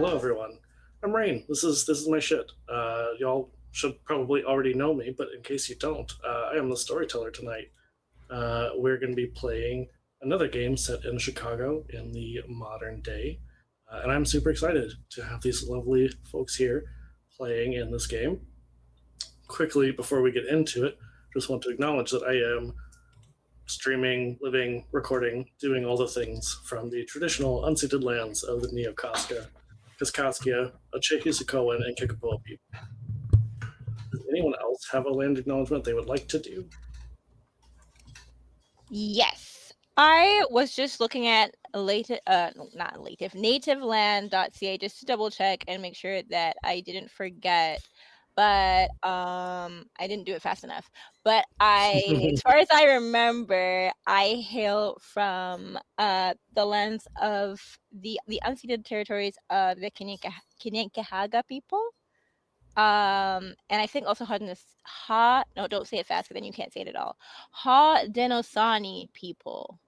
Hello, everyone. I'm Rain. This is my shit. Y'all should probably already know me, but in case you don't, I am the storyteller tonight. We're going to be playing another game set in Chicago in the modern day, and I'm super excited to have these lovely folks here playing in this game. Quickly, before we get into it, just want to acknowledge that I am streaming, living, recording, doing all the things from the traditional unceded lands of the Neokaska, Kaskaskia, Achehisakoan, and Kikapoa people. Does anyone else have a land acknowledgement they would like to do? Yes. I was just looking at not native, nativeland.ca just to double check and make sure that I didn't forget. But I didn't do it fast enough. But as far as I remember, I hail from the lands of the unceded territories of the Kinenkahaga people. And I think also no, don't say it fast because then you can't say it at all. Denosani people,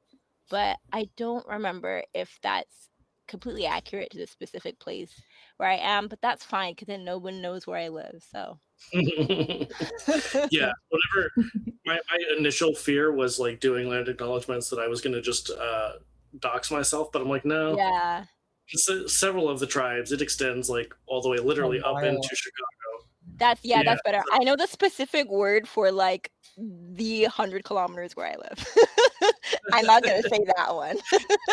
but I don't remember if that's completely accurate to the specific place where I am, but that's fine because then no one knows where I live. So Yeah, whatever. My initial fear was like doing land acknowledgements that I was going to just dox myself, but I'm like, no. yeah, Several of the tribes, it extends like all the way literally A up into mile. Chicago. that's better. I know the specific word for like the 100 kilometers where I live. I'm not gonna say that one.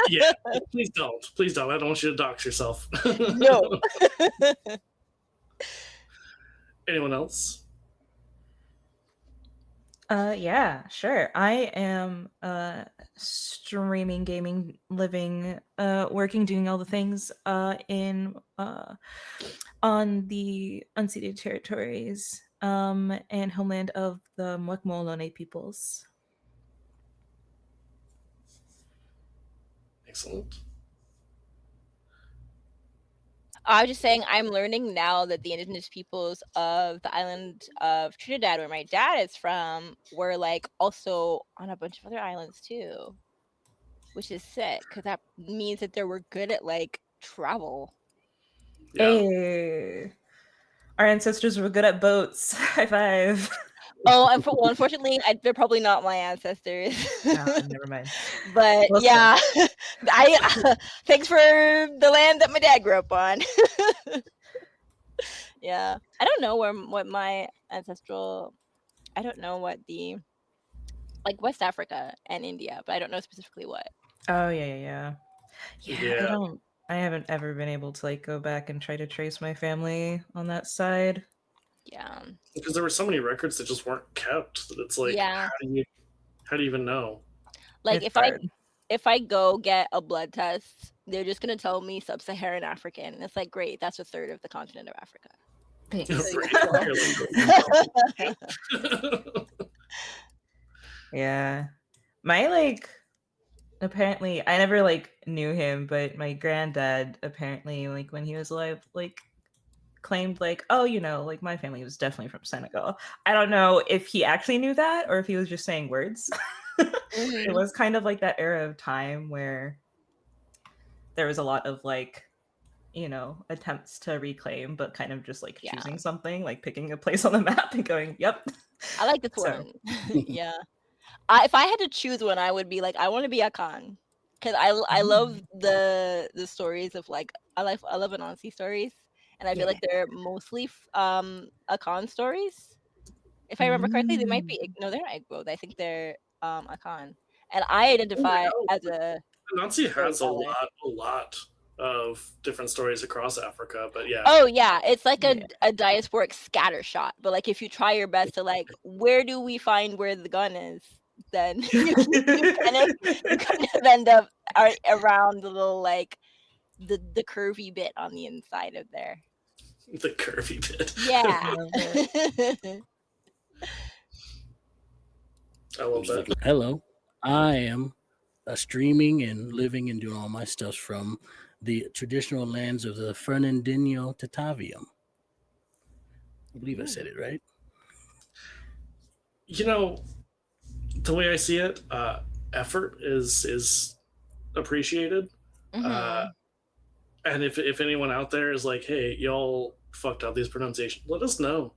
Yeah, please don't. Please don't. I don't want you to dox yourself. No. Anyone else? Yeah, sure. I am streaming, gaming, living, working, doing all the things in on the unceded territories and homeland of the Mwakmolone peoples. Excellent. I was just saying, I'm learning now that the indigenous peoples of the island of Trinidad, where my dad is from, were like also on a bunch of other islands too, which is sick because that means that they were good at like travel. Yeah. Hey, our ancestors were good at boats. High five. Oh, and unfortunately, they're probably not my ancestors. Never mind. But Well, yeah, I thanks for the land that my dad grew up on. Yeah, I don't know what my ancestral. I don't know what the like West Africa and India, but I don't know specifically what. oh yeah. Yeah, Yeah. I haven't ever been able to like go back and try to trace my family on that side. Yeah, Because there were so many records that just weren't kept that it's like, yeah. how do you even know? Like It's hard. if I go get a blood test, they're just gonna tell me sub-Saharan African. And it's like, great, that's a third of the continent of Africa. Thanks. Yeah. My like apparently I never like knew him, but my granddad apparently like when he was alive like claimed like, oh, like my family was definitely from Senegal. I don't know if he actually knew that or if he was just saying words. It was kind of like that era of time where there was a lot of like attempts to reclaim, but kind of just like Yeah. choosing something, like picking a place on the map and going, yep. I like this So- one. Yeah. If I had to choose one, I would be like, I want to be a Khan. Because I love the stories of like I love Anansi stories, and I feel like they're mostly Akan stories. If I remember correctly, they might be no, they're not Igbo. I think they're Akan, and I identify as a Nancy has a storyteller. lot of different stories across Africa, but yeah. Oh yeah, it's like a diasporic scatter shot. But like if you try your best to like, where do we find where the gun is? Then you kind of end up around the little like the curvy bit on the inside of there. The curvy bit. Yeah. I love that. Hello, I am streaming and living and doing all my stuff from the traditional lands of the Fernandinho Tatavium. I believe I said it right. You know, the way I see it, effort is appreciated. And if anyone out there is like, hey, y'all fucked up these pronunciations, let us know.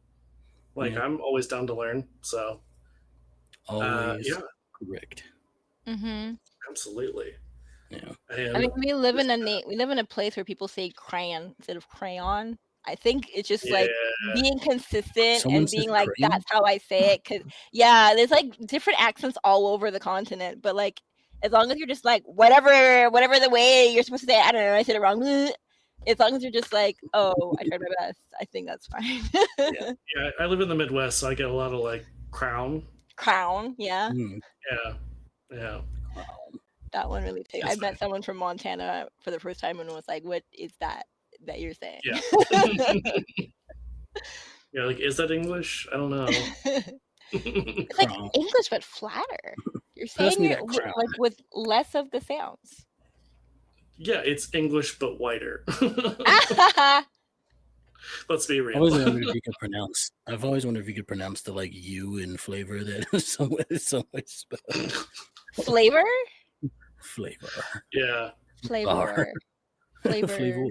Like, Yeah. I'm always down to learn. So, Always yeah, correct. Mm-hmm. absolutely. Yeah. And I mean, we live in a place where people say crayon instead of crayon. I think it's just yeah, like being consistent Someone and says being like, crayon? that's how I say it. Cause yeah, there's like different accents all over the continent, but like as long as you're just like whatever the way you're supposed to say it, I don't know, I said it wrong. As long as you're just like, oh, I tried my best, I think that's fine. Yeah. yeah. I live in the Midwest, so I get a lot of like crown. Crown, yeah. Mm, Yeah, yeah. wow. That one really I It's met someone from Montana for the first time and was like, what is that you're saying? Yeah. Yeah, like, is that English? I don't know. It's like Crown. English but flatter. You're Pass saying me it that crown. like with less of the sounds. Yeah, it's English but whiter. Let's be I real. always wondered if you could pronounce. I've always wondered if you could pronounce the like U in flavor that some way spelled Flavor? flavor. Yeah. Flavor. Flavor. Flavor.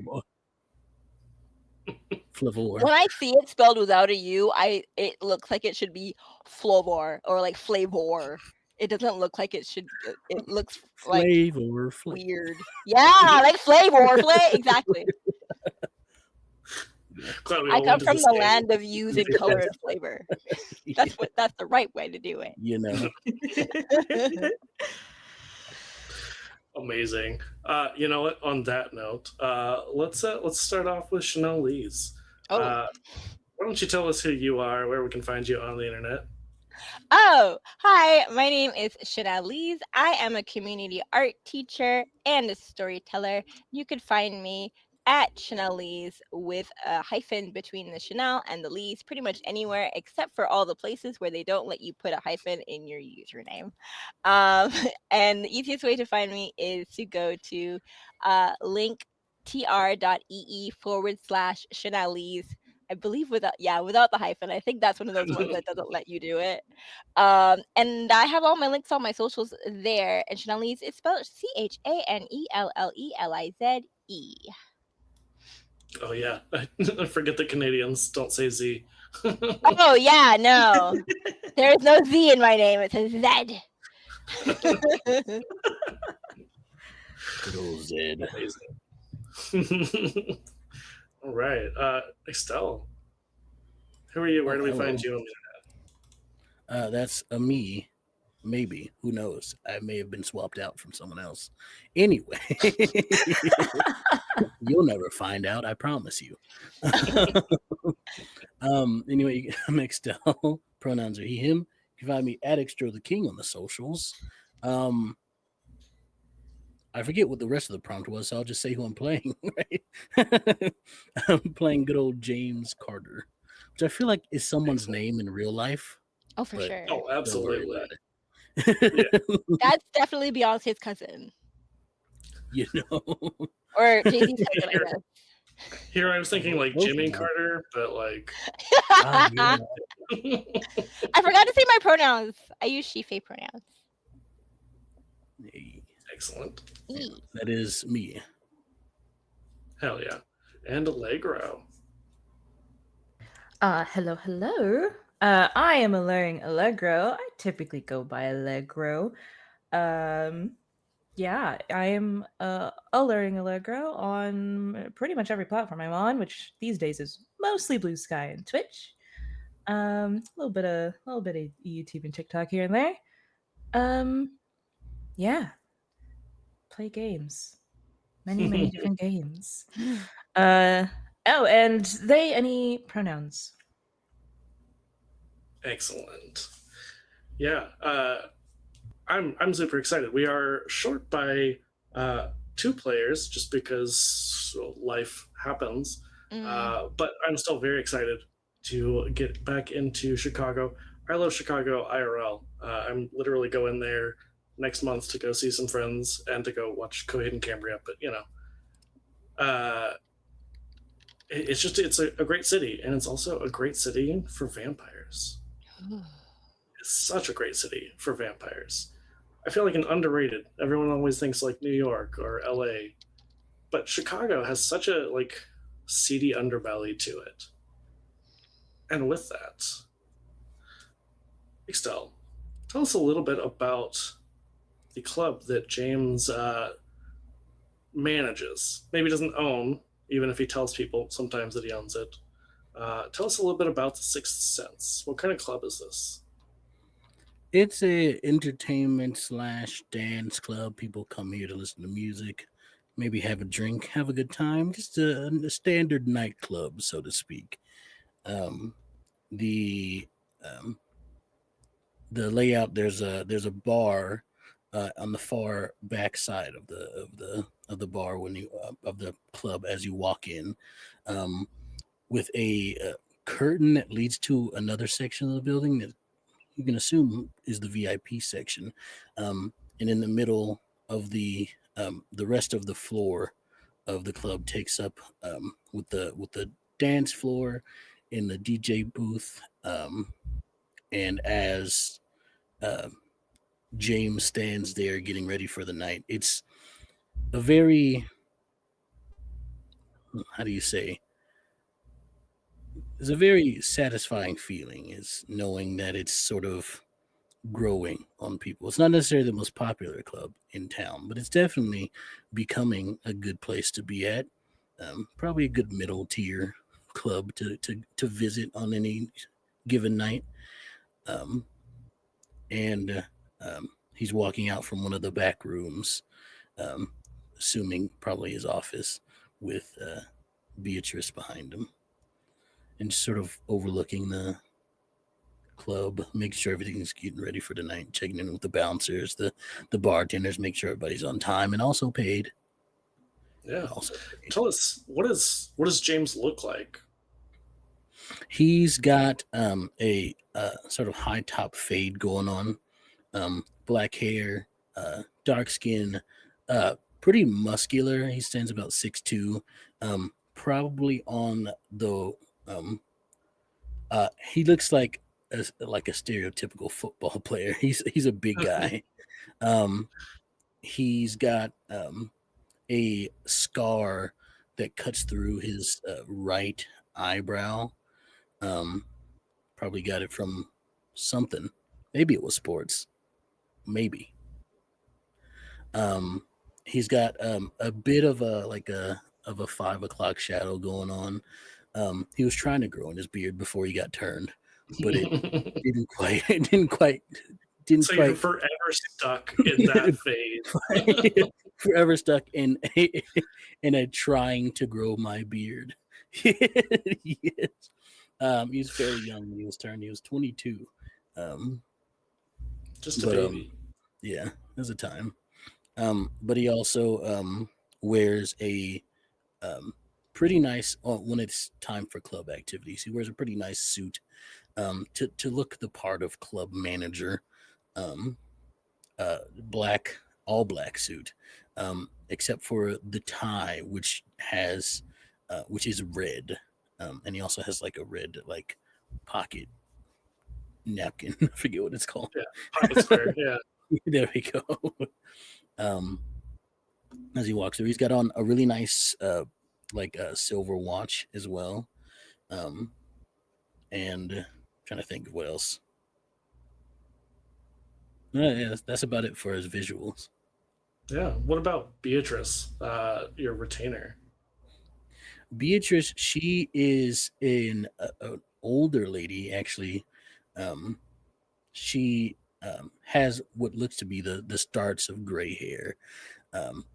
Flavor. When I see it spelled without a U, it looks like it should be flavor or like flavor. It doesn't look like it should. It looks like Flavor. weird. Yeah, like flavor. Exactly. Glad we I all come went to from the same- land of U's in color and flavor. That's the right way to do it. You know. Amazing. You know what? On that note, let's start off with Chanel Lees. Oh. Why don't you tell us who you are, where we can find you on the internet? Oh, hi, my name is Chanel Lees. I am a community art teacher and a storyteller. You could find me at Chanel Lees with a hyphen between the Chanel and the Lees, pretty much anywhere except for all the places where they don't let you put a hyphen in your username. And the easiest way to find me is to go to linktr.ee/Chanel Lees. I believe without the hyphen. I think that's one of those ones that doesn't let you do it. And I have all my links on my socials there. And Chanelese is spelled CHANELLELIZE. Oh yeah, I forget that Canadians don't say Z. Oh yeah, no, there is no Z in my name. It says Z. Good old Zed. Amazing. All right, Estelle, who are you? Where do we find you on the internet? That's a me. Maybe. Who knows? I may have been swapped out from someone else. Anyway, you'll never find out. I promise you. Anyway, I'm Extel. Pronouns are he, him. You can find me at Extro the King on the socials. I forget what the rest of the prompt was, so I'll just say who I'm playing. Right? I'm playing good old James Carter, which I feel like is someone's name in real life. Oh, for But sure. Oh, Don't worry absolutely. about it. That's definitely Beyonce's cousin. You know. Or Jay-Z's cousin, I guess. Here I was thinking like Both Jimmy of them. Carter, but like Yeah. I forgot to say my pronouns. I use she/they pronouns. Hey, excellent. that is me. Hell yeah. And Allegro. Hello. I am Alluring Allegro. I typically go by Allegro. Yeah, I am Alluring Allegro on pretty much every platform I'm on, which these days is mostly Blue Sky and Twitch. A little bit of YouTube and TikTok here and there. Yeah. Play games. Many different games. Oh, and they any pronouns. Excellent. Yeah. I'm super excited. We are short by 2 players just because life happens. But I'm still very excited to get back into Chicago. I love Chicago IRL. I'm literally going there next month to go see some friends and to go watch Coheed and Cambria. But it's a great city, and it's also a great city for vampires. It's such a great city for vampires. I feel like an underrated. Everyone always thinks like New York or LA. but Chicago has such a like seedy underbelly to it. And with that, Excel, tell us a little bit about the club that James manages. Maybe doesn't own, even if he tells people sometimes that he owns it. Tell us a little bit about the Sixth Sense. What kind of club is this? It's a entertainment slash dance club. People come here to listen to music, maybe have a drink, have a good time. Just a standard nightclub, so to speak. Um, the um, the layout, there's a bar on the far back side of the bar when you of the club as you walk in, um, with a curtain that leads to another section of the building that you can assume is the VIP section, and in the middle of the rest of the floor of the club takes up, with the dance floor in the DJ booth, and as uh, James stands there getting ready for the night, it's a very, how do you say, it's a very satisfying feeling, is knowing that it's sort of growing on people. It's not necessarily the most popular club in town, but it's definitely becoming a good place to be at. Probably a good middle tier club to visit on any given night. Um, and he's walking out from one of the back rooms, um, assuming probably his office, with Beatrice behind him, and just sort of overlooking the club, make sure everything's getting ready for the night, checking in with the bouncers, the bartenders, make sure everybody's on time and also paid. Yeah. Also paid. Tell us what does James look like? He's got a sort of high top fade going on, black hair, dark skin, pretty muscular. He stands about 6'2", probably on the he looks like a stereotypical football player. He's a big guy. Um, he's got a scar that cuts through his right eyebrow. Um, Probably got it from something. Maybe it was sports. Maybe. Um, he's got a bit of a 5 o'clock shadow going on. He was trying to grow in his beard before he got turned, but it didn't quite. It didn't So you're quite forever stuck in that phase. forever stuck in a trying to grow my beard. Yes. He was fairly young when he was turned. He was 22. Just a But baby. yeah, there's a time. But he also wears a pretty nice, when it's time for club activities. He wears a pretty nice suit, to look the part of club manager. Um, Black, all black suit, except for the tie, which is red, and he also has like a red like pocket napkin. I forget what it's called. Yeah. Pocket square. Yeah. There we go. um, as he walks through, he's got on a really nice like a silver watch as well, um, and trying to think of what else. Yeah, that's about it for his visuals. Yeah. What about Beatrice, your retainer? Beatrice, she is an older lady, actually. Um, she has what looks to be the starts of gray hair. Um,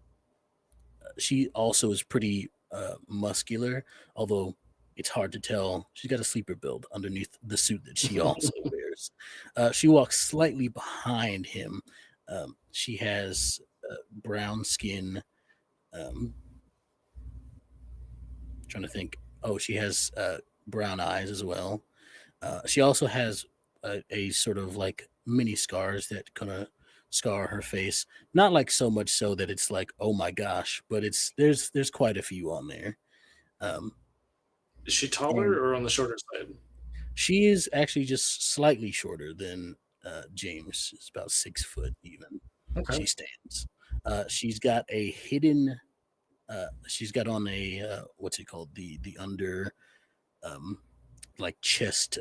she also is pretty muscular, although it's hard to tell. She's got a sleeper build underneath the suit that she also wears. She walks slightly behind him. She has brown skin. Um, Trying to think. Oh, she has brown eyes as well. She also has a sort of like mini scars that kind of scar her face. Not like so much so that it's like, oh my gosh, but there's quite a few on there. Um, Is she taller and or on the shorter side? she is actually just slightly shorter than James. It's about 6 foot even. Okay. She stands. She's got a hidden She's got on a what's it called, the under like chest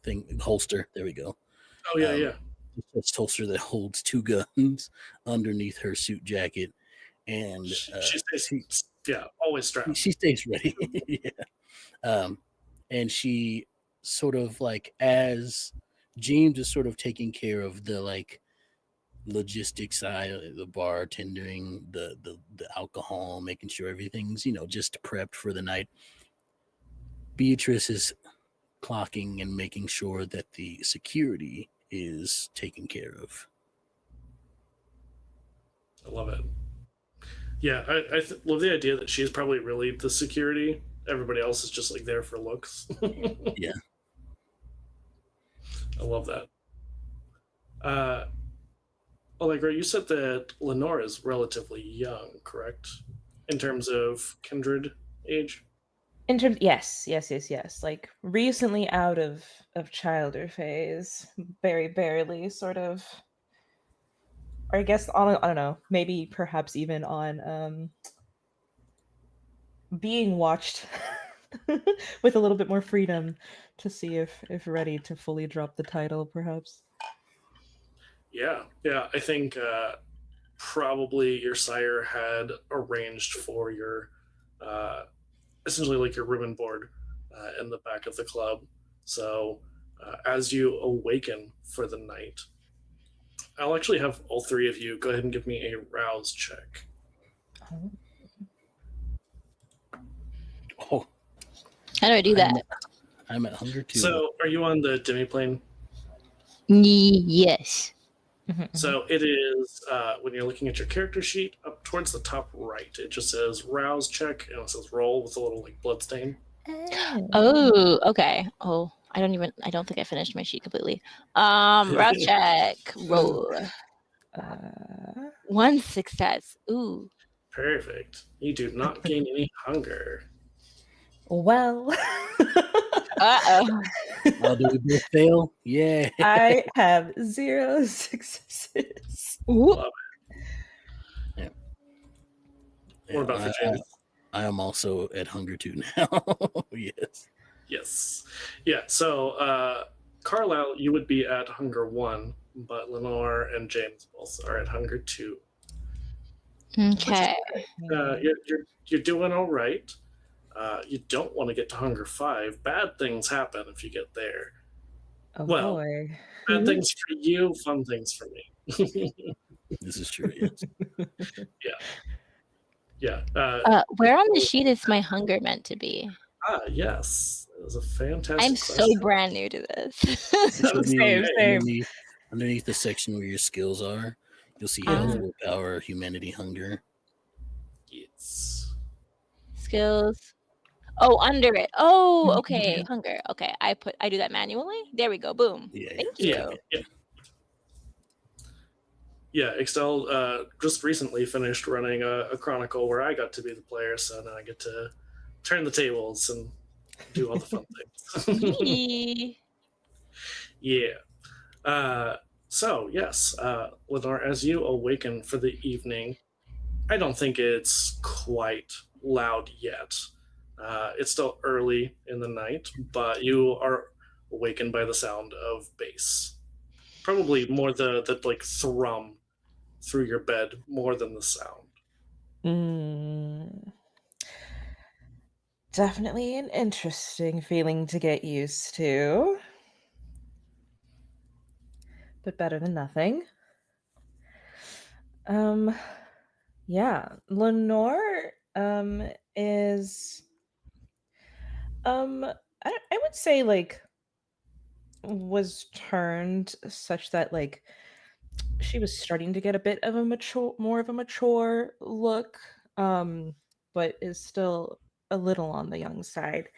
thing, holster. There we go. Oh yeah, yeah. Chest holster that holds 2 guns underneath her suit jacket, and She stays, always strapped. she stays ready. Yeah. And she sort of like, as James is sort of taking care of the like logistics side, the bartending, the alcohol, making sure everything's just prepped for the night. Beatrice is clocking and making sure that the security is taken care of. I love it. Yeah, I love the idea that she's probably really the security. Everybody else is just like there for looks. Yeah. I love that. Allegra, you said that Lenore is relatively young, correct? In terms of Kindred age? In terms, yes. Like recently out of childer phase, very barely, sort of. Or I guess on, I don't know, maybe perhaps even on being watched with a little bit more freedom to see if ready to fully drop the title, perhaps. Yeah. I think probably your sire had arranged for your essentially like your room and board in the back of the club. So as you awaken for the night, I'll actually have all three of you go ahead and give me a rouse check. Oh, How do I do that? I'm at hunger too. So are you on the demiplane? Yes. So it is when you're looking at your character sheet up towards the top right, it just says rouse check and it says roll with a little like blood stain. Oh, okay. Oh, I don't think I finished my sheet completely. Route check, roll. 1 success. Ooh. Perfect. You do not gain any hunger. Well, Uh-oh. Oh, do we both fail? Yeah. I have 0 successes. Love Yeah. What about for James? I am also at hunger too now. Yes. Yes. Yeah, so Carlisle, you would be at hunger 1, but Lenore and James both are at hunger 2. Okay. You're doing all right. You don't want to get to hunger 5. Bad things happen if you get there. Oh Well, boy. bad things for you, fun things for me. This is true. Yes. Yeah. Where on the sheet is my hunger meant to be? Yes. It was a fantastic I'm question. so brand new to this. It should be Same. underneath the section where your skills are. You'll see health, willpower, humanity, hunger. Yes. Skills. Oh, under it. Oh, okay. Hunger. Okay. I do that manually. There we go. Boom. Yeah. Thank you. Yeah, Excel just recently finished running a chronicle where I got to be the player, so now I get to turn the tables and do all the fun things. Yee. Yeah. So, yes, Lenore, as you awaken for the evening, I don't think it's quite loud yet. It's still early in the night, but you are awakened by the sound of bass. Probably more the like thrum through your bed more than the sound. Definitely an interesting feeling to get used to. But better than nothing. Yeah. Lenore is I would say like was turned such that like she was starting to get a bit of a more of a mature look, but is still a little on the young side.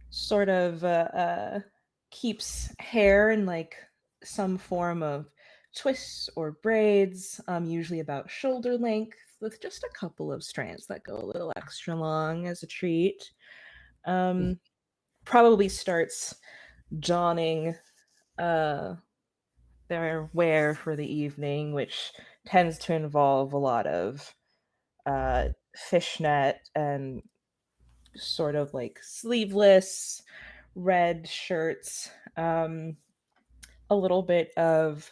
Sort of keeps hair in like some form of twists or braids, usually about shoulder length, with just a couple of strands that go a little extra long as a treat. Probably starts donning their wear for the evening, which tends to involve a lot of fishnet and sort of like sleeveless red shirts, a little bit of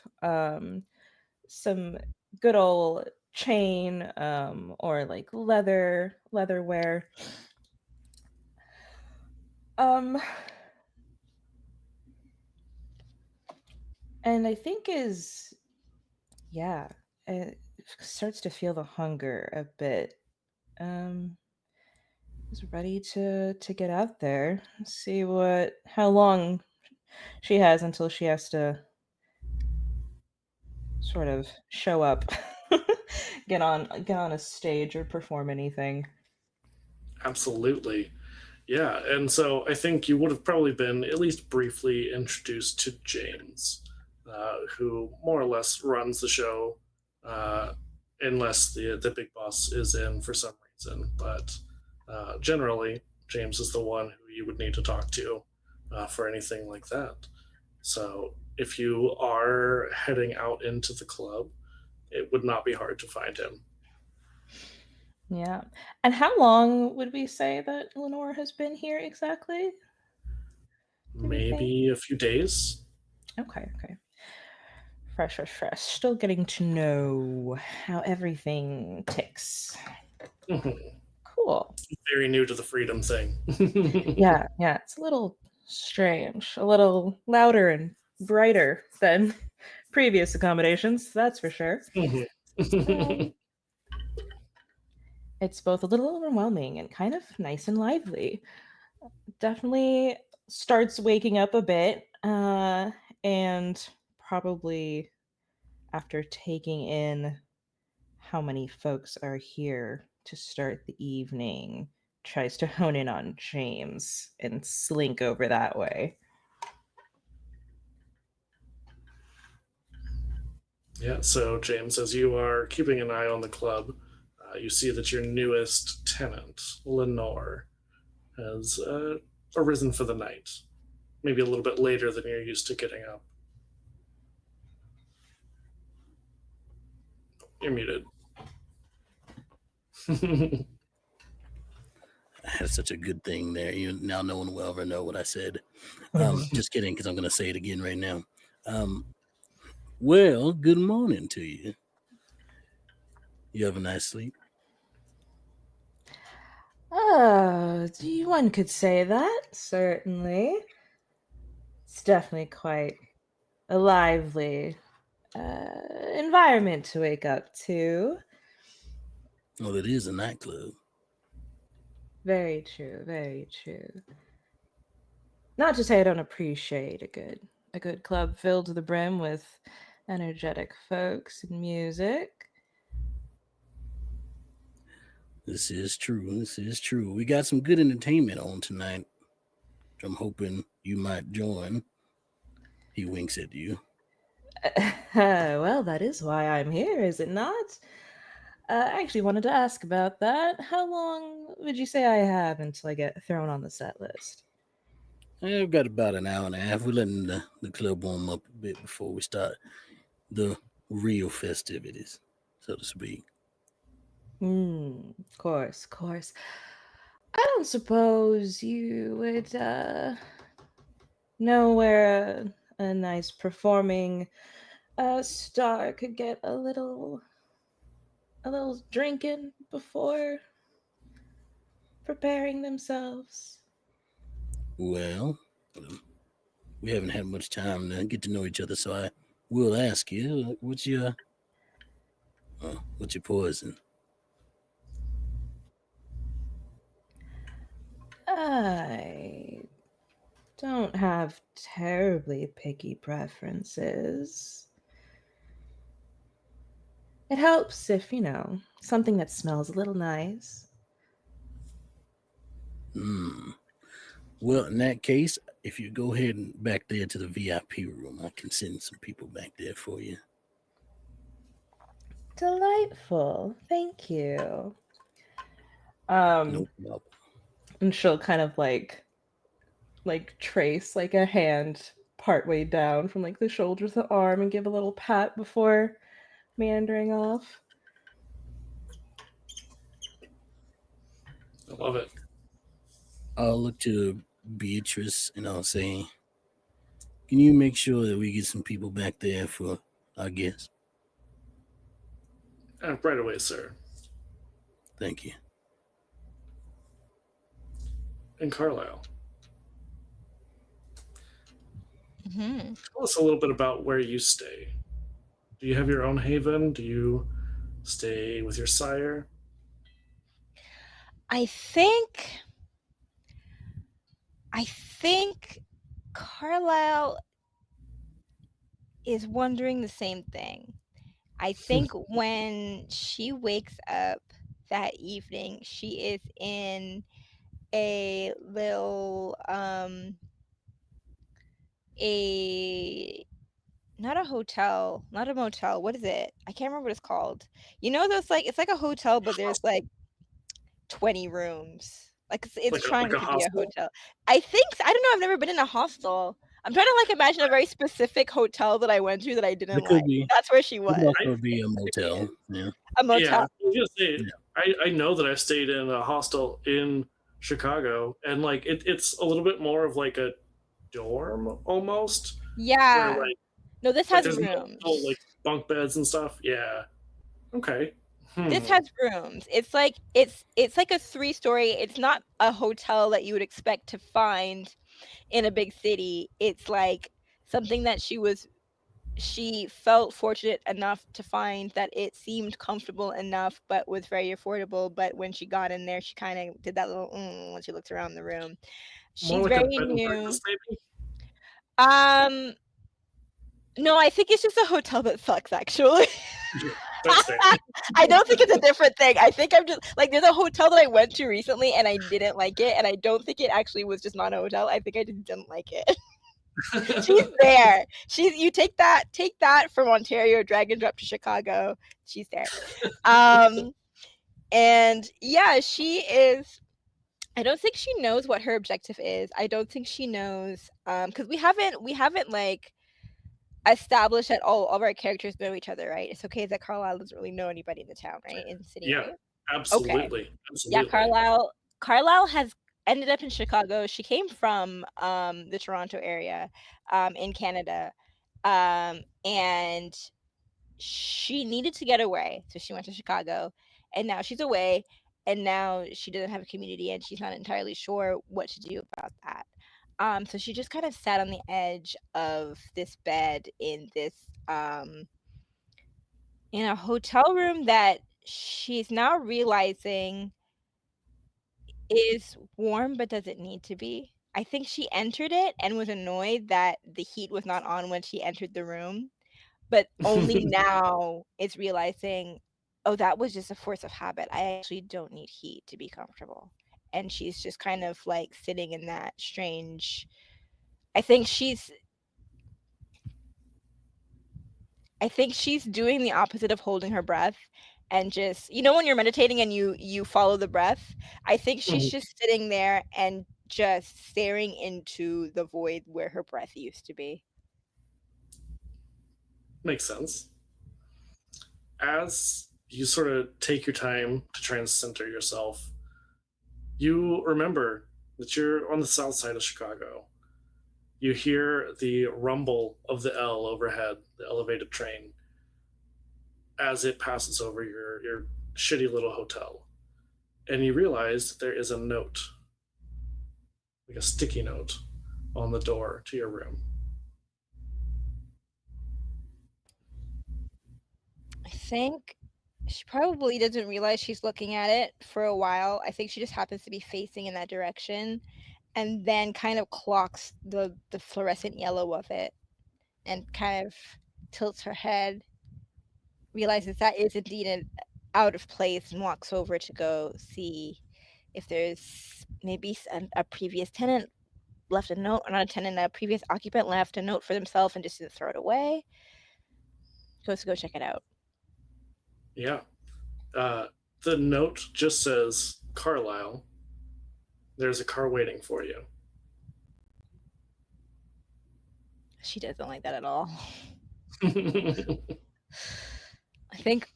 some good old chain, or like leather wear. Um, and I think yeah, it starts to feel the hunger a bit. Um, is ready to get out there, see how long she has until she has to sort of show up, get on a stage or perform anything. Absolutely. Yeah, and so I think you would have probably been at least briefly introduced to James, who more or less runs the show, uh, unless the big boss is in for some reason. But generally, James is the one who you would need to talk to for anything like that. So if you are heading out into the club, it would not be hard to find him. Yeah. And how long would we say that Lenore has been here exactly? Do we think? Maybe a few days. Okay. Fresh. Still getting to know how everything ticks. Mhm. Cool. Very new to the freedom thing. Yeah, it's a little strange, a little louder and brighter than previous accommodations, that's for sure. So it's both a little overwhelming and kind of nice and lively. Definitely starts waking up a bit, and probably after taking in how many folks are here to start the evening, tries to hone in on James and slink over that way. Yeah, so James, as you are keeping an eye on the club, you see that your newest tenant, Lenore, has arisen for the night. Maybe a little bit later than you're used to getting up. You're muted. I had such a good thing there. Now no one will ever know what I said. Just kidding, because I'm going to say it again right now. Well, good morning to you. You have a nice sleep? One could say that, certainly. It's definitely quite a lively environment to wake up to. Well, it is a nightclub. Very true. Not to say I don't appreciate a good club filled to the brim with energetic folks and music. This is true. We got some good entertainment on tonight. I'm hoping you might join. He winks at you. Well, that is why I'm here, is it not? I actually wanted to ask about that. How long would you say I have until I get thrown on the set list? I've got about an hour and a half. We're letting the club warm up a bit before we start the real festivities, so to speak. Of course. I don't suppose you would know where a nice performing star could get a little drinking before preparing themselves. Well, we haven't had much time to get to know each other, so I will ask you, what's your poison? I don't have terribly picky preferences. It helps if, something that smells a little nice. Well, in that case, if you go ahead and back there to the VIP room, I can send some people back there for you. Delightful. Thank you. No problem. And she'll kind of like trace like a hand partway down from like the shoulder to the arm and give a little pat before meandering off. I love it. I'll look to Beatrice and I'll say, "Can you make sure that we get some people back there for our guests?" Right away, sir. Thank you. And Carlisle, Hmm. tell us a little bit about where you stay. Do you have your own haven? Do you stay with your sire? I think I think Carlisle is wondering the same thing. I think when she wakes up that evening, she is in a little a not a hotel, not a motel. What is it? I can't remember what it's called. You know those like it's like a hotel, but there's like 20 rooms. Like it's trying Like a to be a hostel? hotel. I think I don't know. I've never been in a hostel. I'm trying to like imagine a very specific hotel that I went to that I didn't It could like. be. That's where she It could was. I, also be a motel. Yeah. A yeah, I motel. was gonna say, Yeah. I know that I've stayed in a hostel in Chicago, and like it's a little bit more of like a dorm almost, where Yeah. No, this like has there's multiple like rooms. bunk beds and stuff. Yeah. Okay. This Hmm. has rooms. It's like a 3-story. It's not a hotel that you would expect to find in a big city. It's like something that she felt fortunate enough to find that it seemed comfortable enough, but was very affordable. But when she got in there, she kind of did that little when she looked around the room. More She's like a very bed and new. breakfast, maybe. Um, no, I think it's just a hotel that sucks, actually. That's fair. I don't think it's a different thing. I think I'm just like there's a hotel that I went to recently and I didn't like it, and I don't think it actually was just not a hotel. I think I just didn't like it. She's there. You take that from Ontario, drag and drop to Chicago. She's there. Um and yeah, she is. I don't think she knows what her objective is. I don't think she knows because we haven't like established that all of our characters know each other, right? It's okay that Carlisle doesn't really know anybody in the town, right? In the city, Yeah, right? Okay. absolutely, Yeah, absolutely. Carlisle has ended up in Chicago. She came from the Toronto area in Canada. And she needed to get away, so she went to Chicago, and now she's away, and now she doesn't have a community, and she's not entirely sure what to do about that. So she just kind of sat on the edge of this bed in a hotel room that she's now realizing is warm but doesn't need to be. I think she entered it and was annoyed that the heat was not on when she entered the room, but only now is realizing, oh, that was just a force of habit. I actually don't need heat to be comfortable. And she's just kind of like sitting in that strange. I think she's I think she's doing the opposite of holding her breath and just when you're meditating and you follow the breath. I think she's Mhm. just sitting there and just staring into the void where her breath used to be. Makes sense. As you sort of take your time to try and center yourself, you remember that you're on the south side of Chicago. You hear the rumble of the L overhead, the elevated train, as it passes over your shitty little hotel. And you realize there is a note, like a sticky note, on the door to your room. I think she probably doesn't realize she's looking at it for a while. I think she just happens to be facing in that direction and then kind of clocks the fluorescent yellow of it and kind of tilts her head, realizes that is indeed out of place, and walks over to go see if there's maybe a previous tenant left a note, or not a tenant, a previous occupant left a note for themselves and just didn't throw it away. Goes to go check it out. Yeah. Uh, the note just says, Carlisle, there's a car waiting for you. She doesn't like that at all. think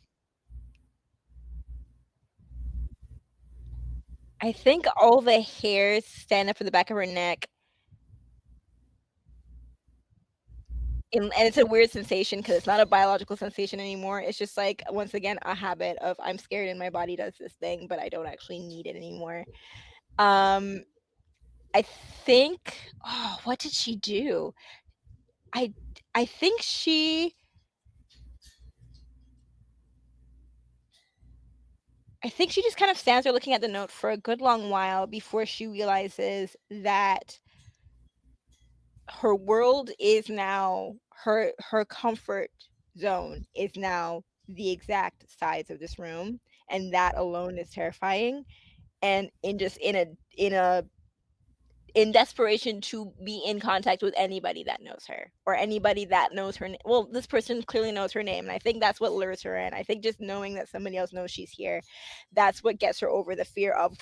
all the hairs stand up to the back of her neck. And it's a weird sensation because it's not a biological sensation anymore. It's just like, once again, a habit of I'm scared and my body does this thing, but I don't actually need it anymore. I think, what did she do? I think she just kind of stands there looking at the note for a good long while before she realizes that her world is now her comfort zone is now the exact size of this room, and that alone is terrifying. And in desperation to be in contact with anybody that knows her, or anybody that knows her well, this person clearly knows her name, and I think that's what lures her in. I think just knowing that somebody else knows she's here, that's what gets her over the fear of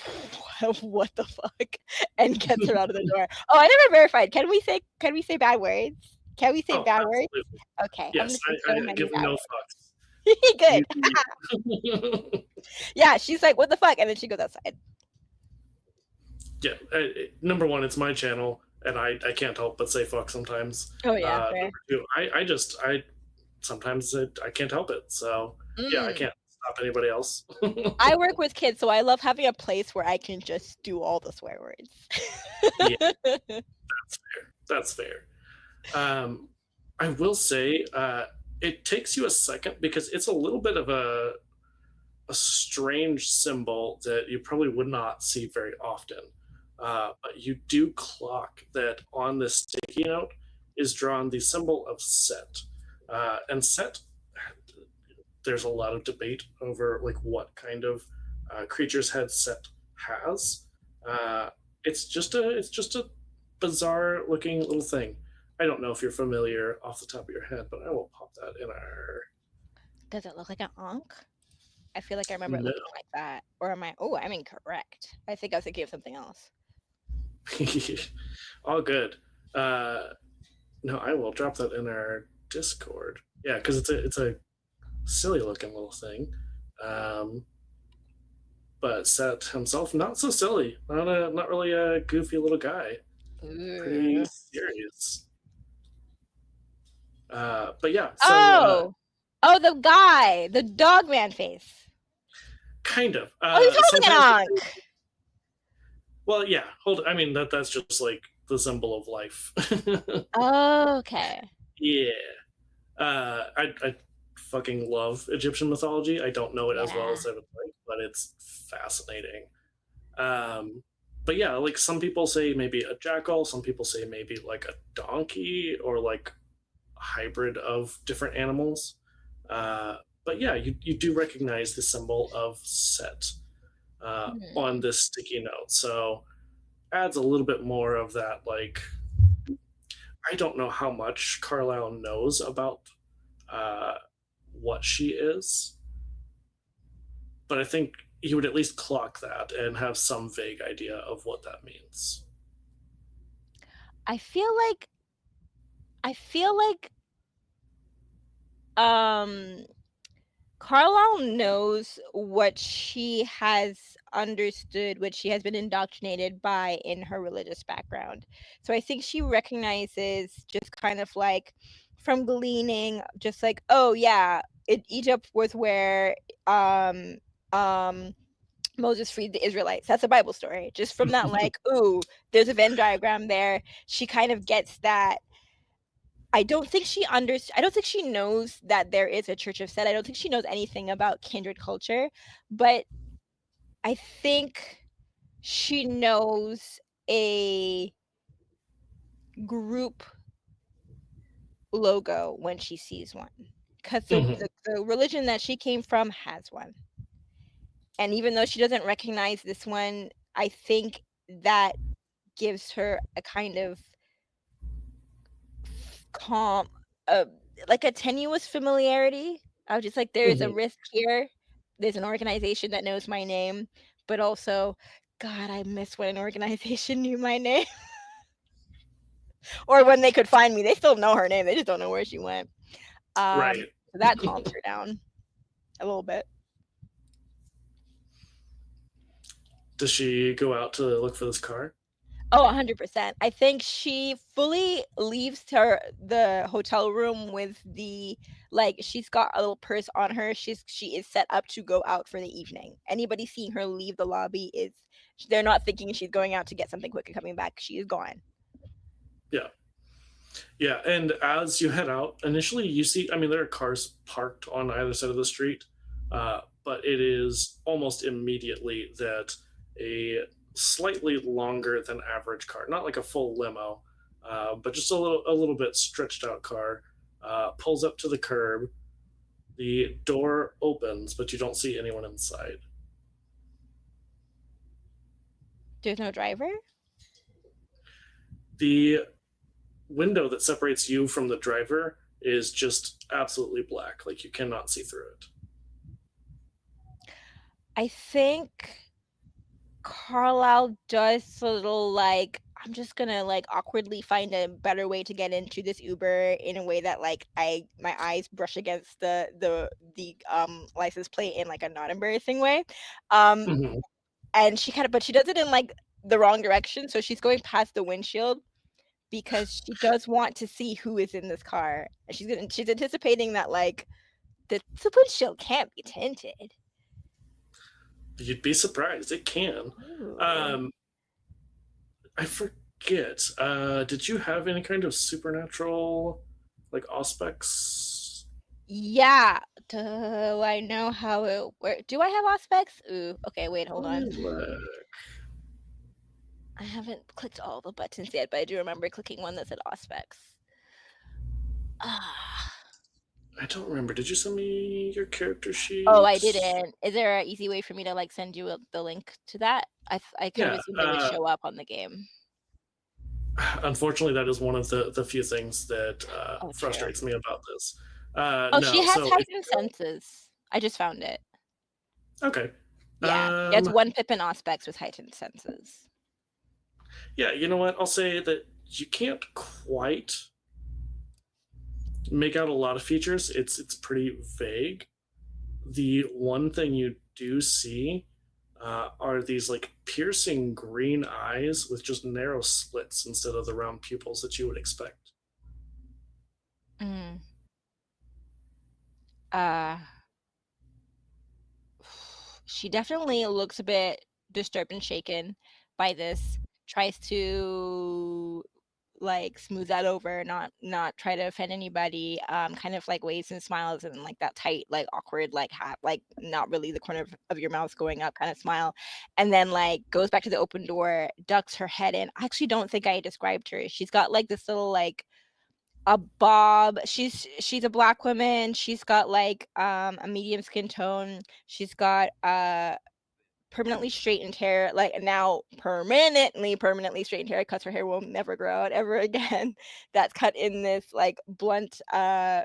what the fuck, and gets her out of the door. Oh, I never verified. Can we say bad words? Can we say bad words? Absolutely. Okay. Yes, I give no fucks. Good. You- Yeah, she's like, what the fuck? And then she goes outside. yeah, number one, it's my channel, and I can't help but say fuck sometimes. Oh yeah, fair. Number two, I sometimes I can't help it. So yeah, I can't stop anybody else. I work with kids, so I love having a place where I can just do all the swear words. Yeah. That's fair. I will say it takes you a second because it's a little bit of a strange symbol that you probably would not see very often. But you do clock that on this sticky note is drawn the symbol of Set. And Set, there's a lot of debate over like what kind of creature's head Set has. It's just a bizarre looking little thing. I don't know if you're familiar off the top of your head, but I will pop that in our. Does it look like an ankh? I feel like I remember it looking like that. Or am I? Oh, I'm incorrect. I think I was thinking of something else. All good. No, I will drop that in our Discord. Yeah, because it's a silly looking little thing. But Set himself, not so silly. Not really a goofy little guy. Pretty serious. But yeah. So, the guy, the dog man face. Kind of. He's holding an ankh. Well, yeah. I mean, that's just like the symbol of life. Okay. Yeah. I fucking love Egyptian mythology. I don't know it as well as I would like, but it's fascinating. But yeah, like some people say maybe a jackal, some people say maybe like a donkey or like a hybrid of different animals. But yeah, you do recognize the symbol of Set on this sticky note. So adds a little bit more of that, like, I don't know how much Carlisle knows about what she is, but I think he would at least clock that and have some vague idea of what that means. I feel like Carlisle knows what she has understood, what she has been indoctrinated by in her religious background. So I think she recognizes, just kind of like from gleaning, just like, oh yeah, Egypt was where Moses freed the Israelites. That's a Bible story. Just from that, like, ooh, there's a Venn diagram there. She kind of gets that. I don't think she knows that there is a Church of Set. I don't think she knows anything about Kindred culture, but I think she knows a group logo when she sees one, because the religion that she came from has one. And even though she doesn't recognize this one, I think that gives her a kind of calm, like a tenuous familiarity. I was just like, there's a risk here. There's an organization that knows my name, but also, God, I miss when an organization knew my name. Or when they could find me. They still know her name. They just don't know where she went. Right. So that calms her down. a little bit. Does she go out to look for this car? Oh, 100%. I think she fully leaves the hotel room with the like she's got a little purse on her. She is set up to go out for the evening. Anybody seeing her leave the lobby is they're not thinking she's going out to get something quick and coming back. She is gone. Yeah. Yeah, and as you head out, initially you see, I mean, there are cars parked on either side of the street, but it is almost immediately that a slightly longer than average car, not like a full limo, but just a little bit stretched out car, pulls up to the curb. The door opens, but you don't see anyone inside. There's no driver? The window that separates you from the driver is just absolutely black, like you cannot see through it. I think Carlisle does a little like I'm just gonna like awkwardly find a better way to get into this Uber in a way that like my eyes brush against the license plate in like a not embarrassing way. Um Mhm. and she does it in like the wrong direction, so she's going past the windshield because she does want to see who is in this car. And she's anticipating that like the windshield can't be tinted. You'd be surprised. It can. Ooh. I forget. Did you have any kind of supernatural, like, aspects? Yeah. Do I know how it works? Do I have aspects? Ooh. Okay, wait, hold on. I haven't clicked all the buttons yet, but I do remember clicking one that said aspects. Ah. I don't remember. Did you send me your character sheet? Oh, I didn't. Is there an easy way for me to like send you the link to that? I kind Yeah. of assumed they would show up on the game. Unfortunately, that is one of the few things that Oh, true. frustrates me about this. Oh, No, she has so heightened senses. I just found it. okay. Yeah, it's one Pippin aspects with heightened senses. Yeah, you know what? I'll say that you can't quite make out a lot of features. It's pretty vague. The one thing you do see are these like piercing green eyes with just narrow slits instead of the round pupils that you would expect. Mm. She definitely looks a bit disturbed and shaken by this. Tries to like smooth that over, not try to offend anybody. Kind of like waves and smiles and like that tight, like awkward, like hat, like not really the corner of your mouth going up kind of smile, and then like goes back to the open door, ducks her head in. I actually don't think I described her. She's got like this little like a bob. She's a black woman. She's got like a medium skin tone. She's got permanently straightened hair, like now permanently straightened hair, because her hair will never grow out ever again. That's cut in this like blunt why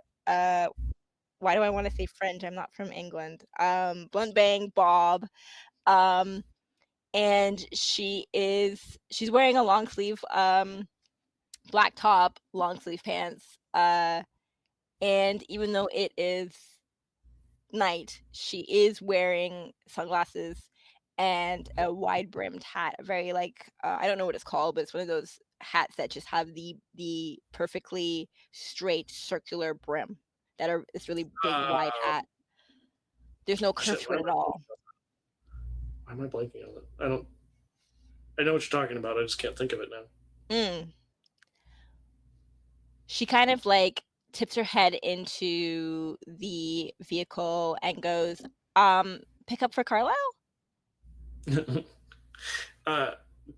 do I want to say French? I'm not from England. Blunt bang bob. And she's wearing a long sleeve black top, long sleeve pants. And even though it is night, she is wearing sunglasses and a wide brimmed hat, a very like I don't know what it's called, but it's one of those hats that just have the perfectly straight circular brim that are this really big wide hat. There's no curve Shit, to it at all. why am I blanking on it? I know what you're talking about. I just can't think of it now. She kind of like tips her head into the vehicle and goes, pick up for Carlisle?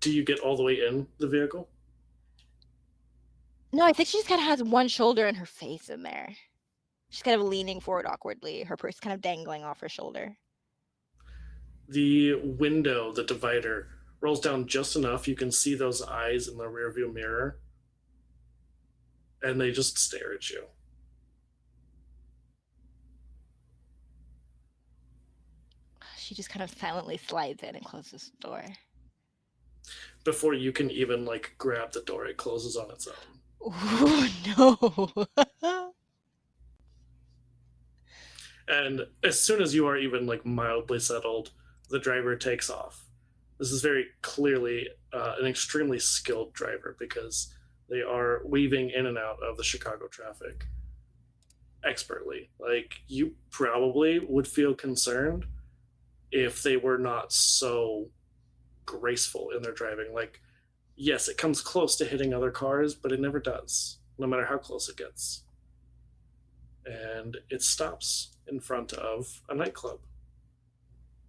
Do you get all the way in the vehicle? No, I think she just kind of has one shoulder and her face in there. She's kind of leaning forward awkwardly, her purse kind of dangling off her shoulder. The window, the divider, rolls down just enough. You can see those eyes in the rearview mirror, and they just stare at you. She just kind of silently slides in and closes the door. Before you can even like grab the door, it closes on its own. Ooh, no. And as soon as you are even like mildly settled, the driver takes off. This is very clearly an extremely skilled driver because they are weaving in and out of the Chicago traffic expertly. Like, you probably would feel concerned if they were not so graceful in their driving. Like, yes, it comes close to hitting other cars, but it never does, no matter how close it gets. And it stops in front of a nightclub.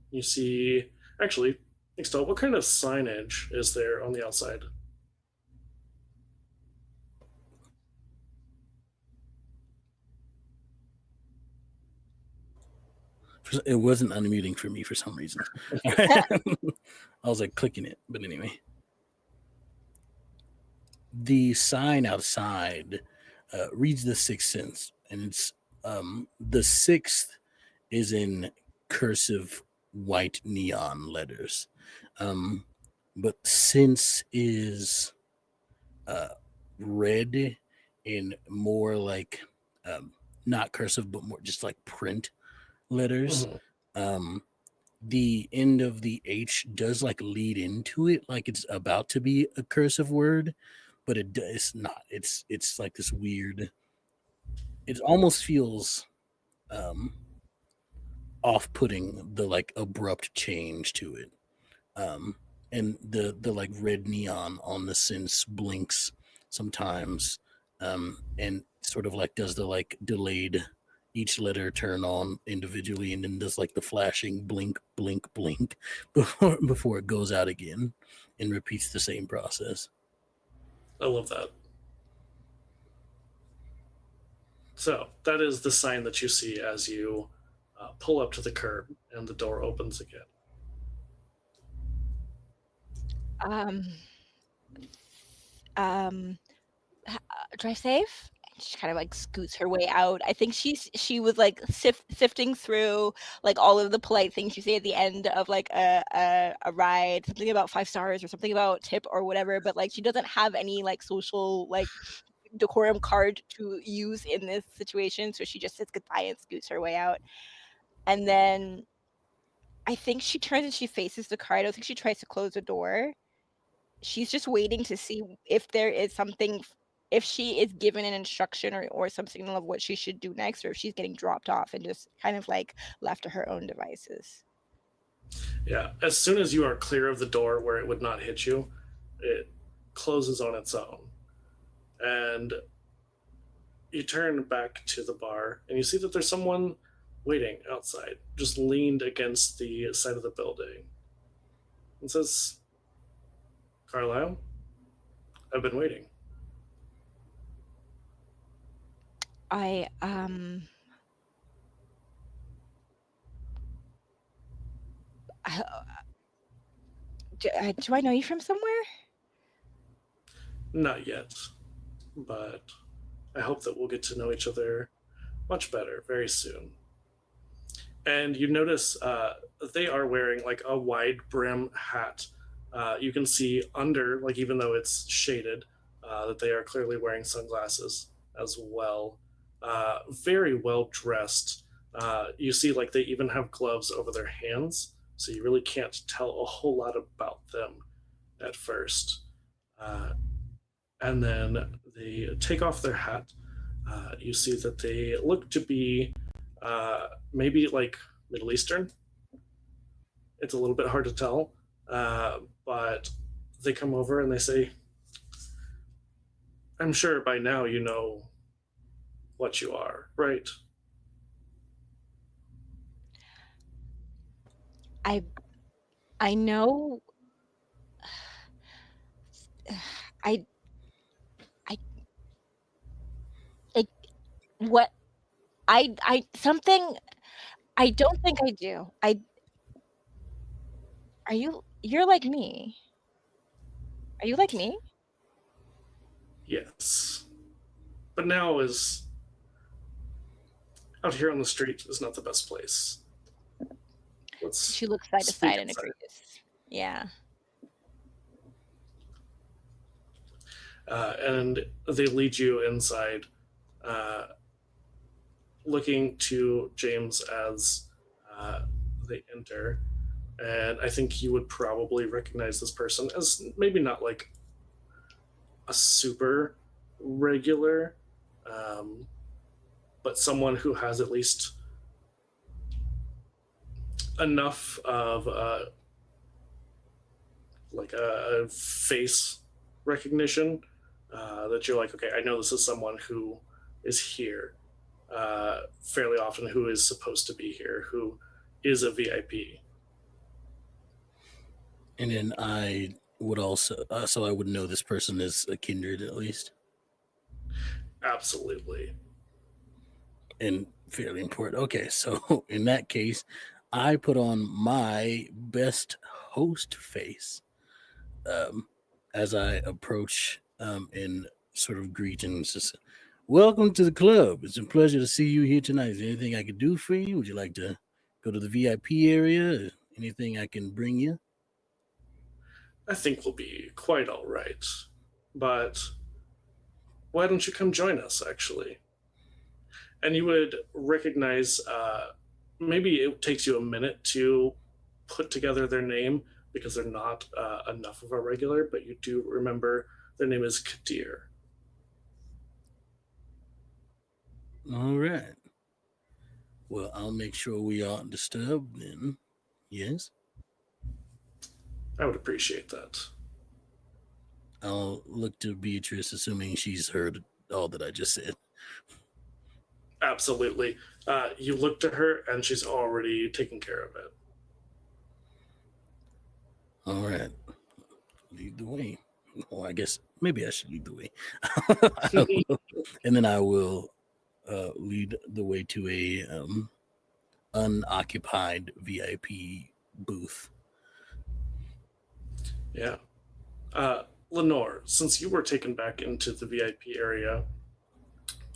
You see, actually, Nixtel, what kind of signage is there on the outside? It wasn't unmuting for me for some reason. I was like clicking it, but anyway. The sign outside reads the Sixth Sense, and it's the sixth is in cursive white neon letters, but Sense is red in more like not cursive, but more just like print letters. Mhm. The end of the H does like lead into it, like it's about to be a cursive word, but it's not. It's like this weird. It almost feels off-putting, the like abrupt change to it. And the like red neon on the Sense blinks sometimes, and sort of like does the like delayed each letter turn on individually, and then does like the flashing blink blink blink before it goes out again, and repeats the same process. I love that. So that is the sign that you see as you pull up to the curb and the door opens again. Um, um, drive safe. She kind of like scoots her way out. I think she was like sifting through like all of the polite things you say at the end of like a ride, something about 5 stars or something about tip or whatever. But like she doesn't have any like social like decorum card to use in this situation, so she just says goodbye and scoots her way out. And then I think she turns and she faces the car. I don't think she tries to close the door. She's just waiting to see if there is something, if she is given an instruction or some signal of what she should do next, or if she's getting dropped off and just kind of like left to her own devices. Yeah, as soon as you are clear of the door where it would not hit you, it closes on its own. And you turn back to the bar and you see that there's someone waiting outside, just leaned against the side of the building. And says, Carlisle, I've been waiting. I do I know you from somewhere? Not yet, but I hope that we'll get to know each other much better very soon. And you notice they are wearing like a wide brim hat. You can see under, like, even though it's shaded, that they are clearly wearing sunglasses as well. Very well dressed. You see, like, they even have gloves over their hands, so you really can't tell a whole lot about them at first. Uh, and then they take off their hat. You see that they look to be maybe like Middle Eastern. It's a little bit hard to tell, but they come over and they say, I'm sure by now you know what you are, right? I know. I I like what I something I don't think I do. You're like me. Are you like me? Yes. But now is out here on the street is not the best place. Let's She looks side to speak side and inside. agrees. Yeah. And they lead you inside. Uh, looking to James as they enter, and I think you would probably recognize this person as maybe not like a super regular, um, but someone who has at least enough of like a face recognition that you're like, okay, I know this is someone who is here fairly often, who is supposed to be here, who is a VIP. And then I would also, so I would know this person is a kindred at least, Absolutely. and fairly important. Okay, so in that case, I put on my best host face as I approach and sort of greetings. Just, welcome to the club. It's a pleasure to see you here tonight. Is there anything I could do for you? Would you like to go to the VIP area? Anything I can bring you? I think we'll be quite all right. But why don't you come join us, actually? And you would recognize, maybe it takes you a minute to put together their name because they're not enough of a regular, but you do remember their name is Kadir. All right. Well, I'll make sure we aren't disturbed then. Yes? I would appreciate that. I'll look to Beatrice, assuming she's heard all that I just said. Absolutely. You look to her, and she's already taken care of it. All right. Lead the way. Well, I guess maybe I should lead the way. I don't know. And then I will lead the way to a unoccupied VIP booth. Yeah. Lenore, since you were taken back into the VIP area,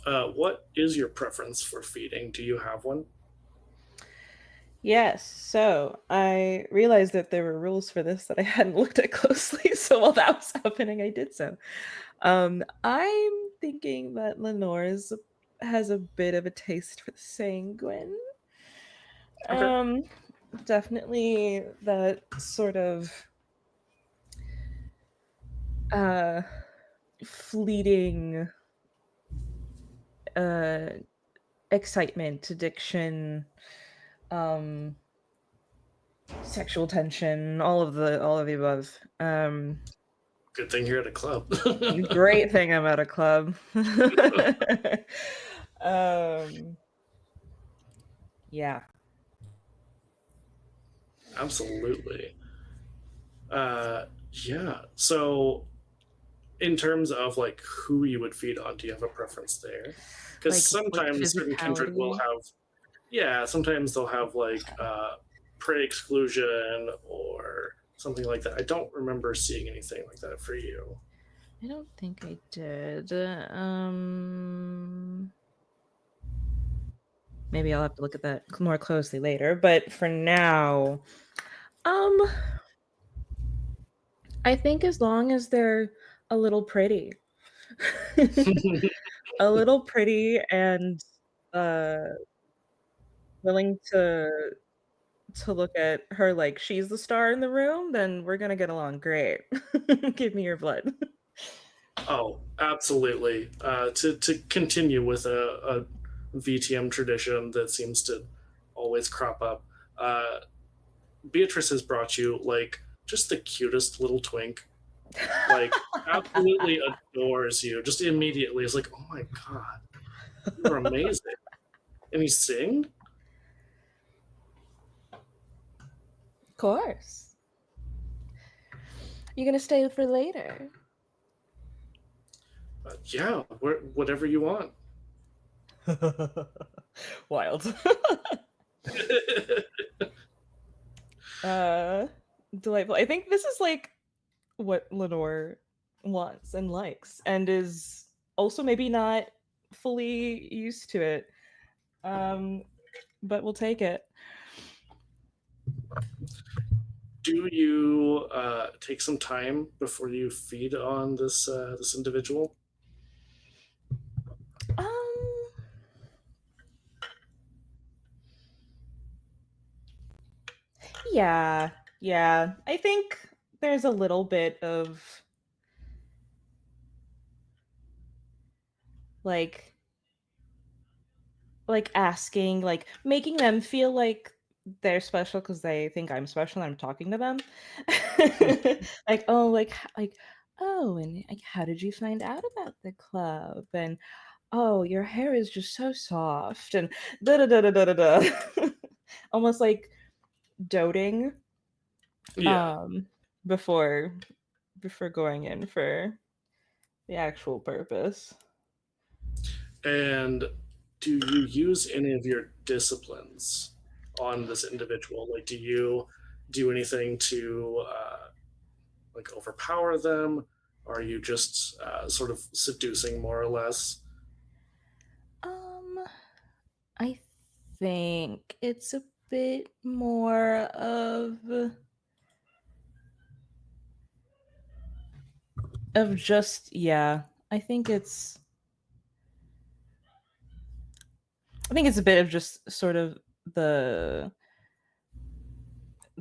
what is your preference for feeding? Do you have one? Yes, so I realized that there were rules for this that I hadn't looked at closely. So while that was happening, I did so. I'm thinking that Lenore's has a bit of a taste for the sanguine. Okay. Definitely that sort of fleeting excitement, addiction, sexual tension, all of the above. Good thing you're at a club. Great thing I'm at a club. Yeah. Absolutely. Yeah. So, in terms of like who you would feed on, do you have a preference there? Because Like sometimes certain kindred will physicality. have, yeah, sometimes they'll have like prey exclusion or something like that. I don't remember seeing anything like that for you. I don't think I did. Maybe I'll have to look at that more closely later. But for now, I think as long as they're a little pretty, a little pretty and willing to look at her like she's the star in the room, then we're gonna get along great. Give me your blood. Oh, absolutely. To continue with a VTM tradition that seems to always crop up, Beatrice has brought you like just the cutest little twink. Like, absolutely adores you. Just immediately is like, oh my god, you're amazing. And you sing? Of course. You gonna stay for later? Yeah, whatever you want. Wild. Delightful. I think this is like what Lenore wants and likes and is also maybe not fully used to it. But we'll take it. Do you take some time before you feed on this individual? Um Yeah, yeah. I think there's a little bit of like asking, like making them feel like they're special because they think I'm special and I'm talking to them. Like, oh, like, oh, and like, how did you find out about the club? And oh, your hair is just so soft, and da da da da da da da. Almost like doting Yeah. before going in for the actual purpose. And do you use any of your disciplines on this individual? Like, do you do anything to like overpower them? Or are you just sort of seducing more or less? Um, I think it's a bit more of just, yeah. I think it's a bit of just sort of the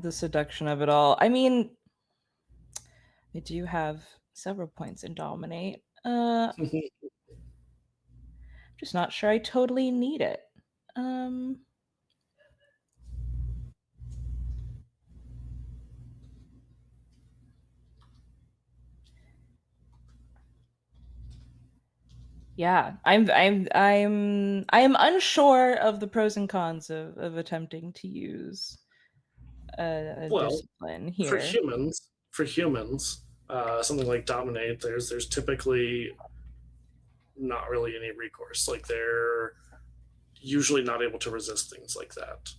seduction of it all. I mean, I do have several points in dominate. Just not sure I totally need it. Um Yeah, I am unsure of the pros and cons of attempting to use a Well, discipline for here. humans, something like dominate, there's typically not really any recourse. Like they're usually not able to resist things like that.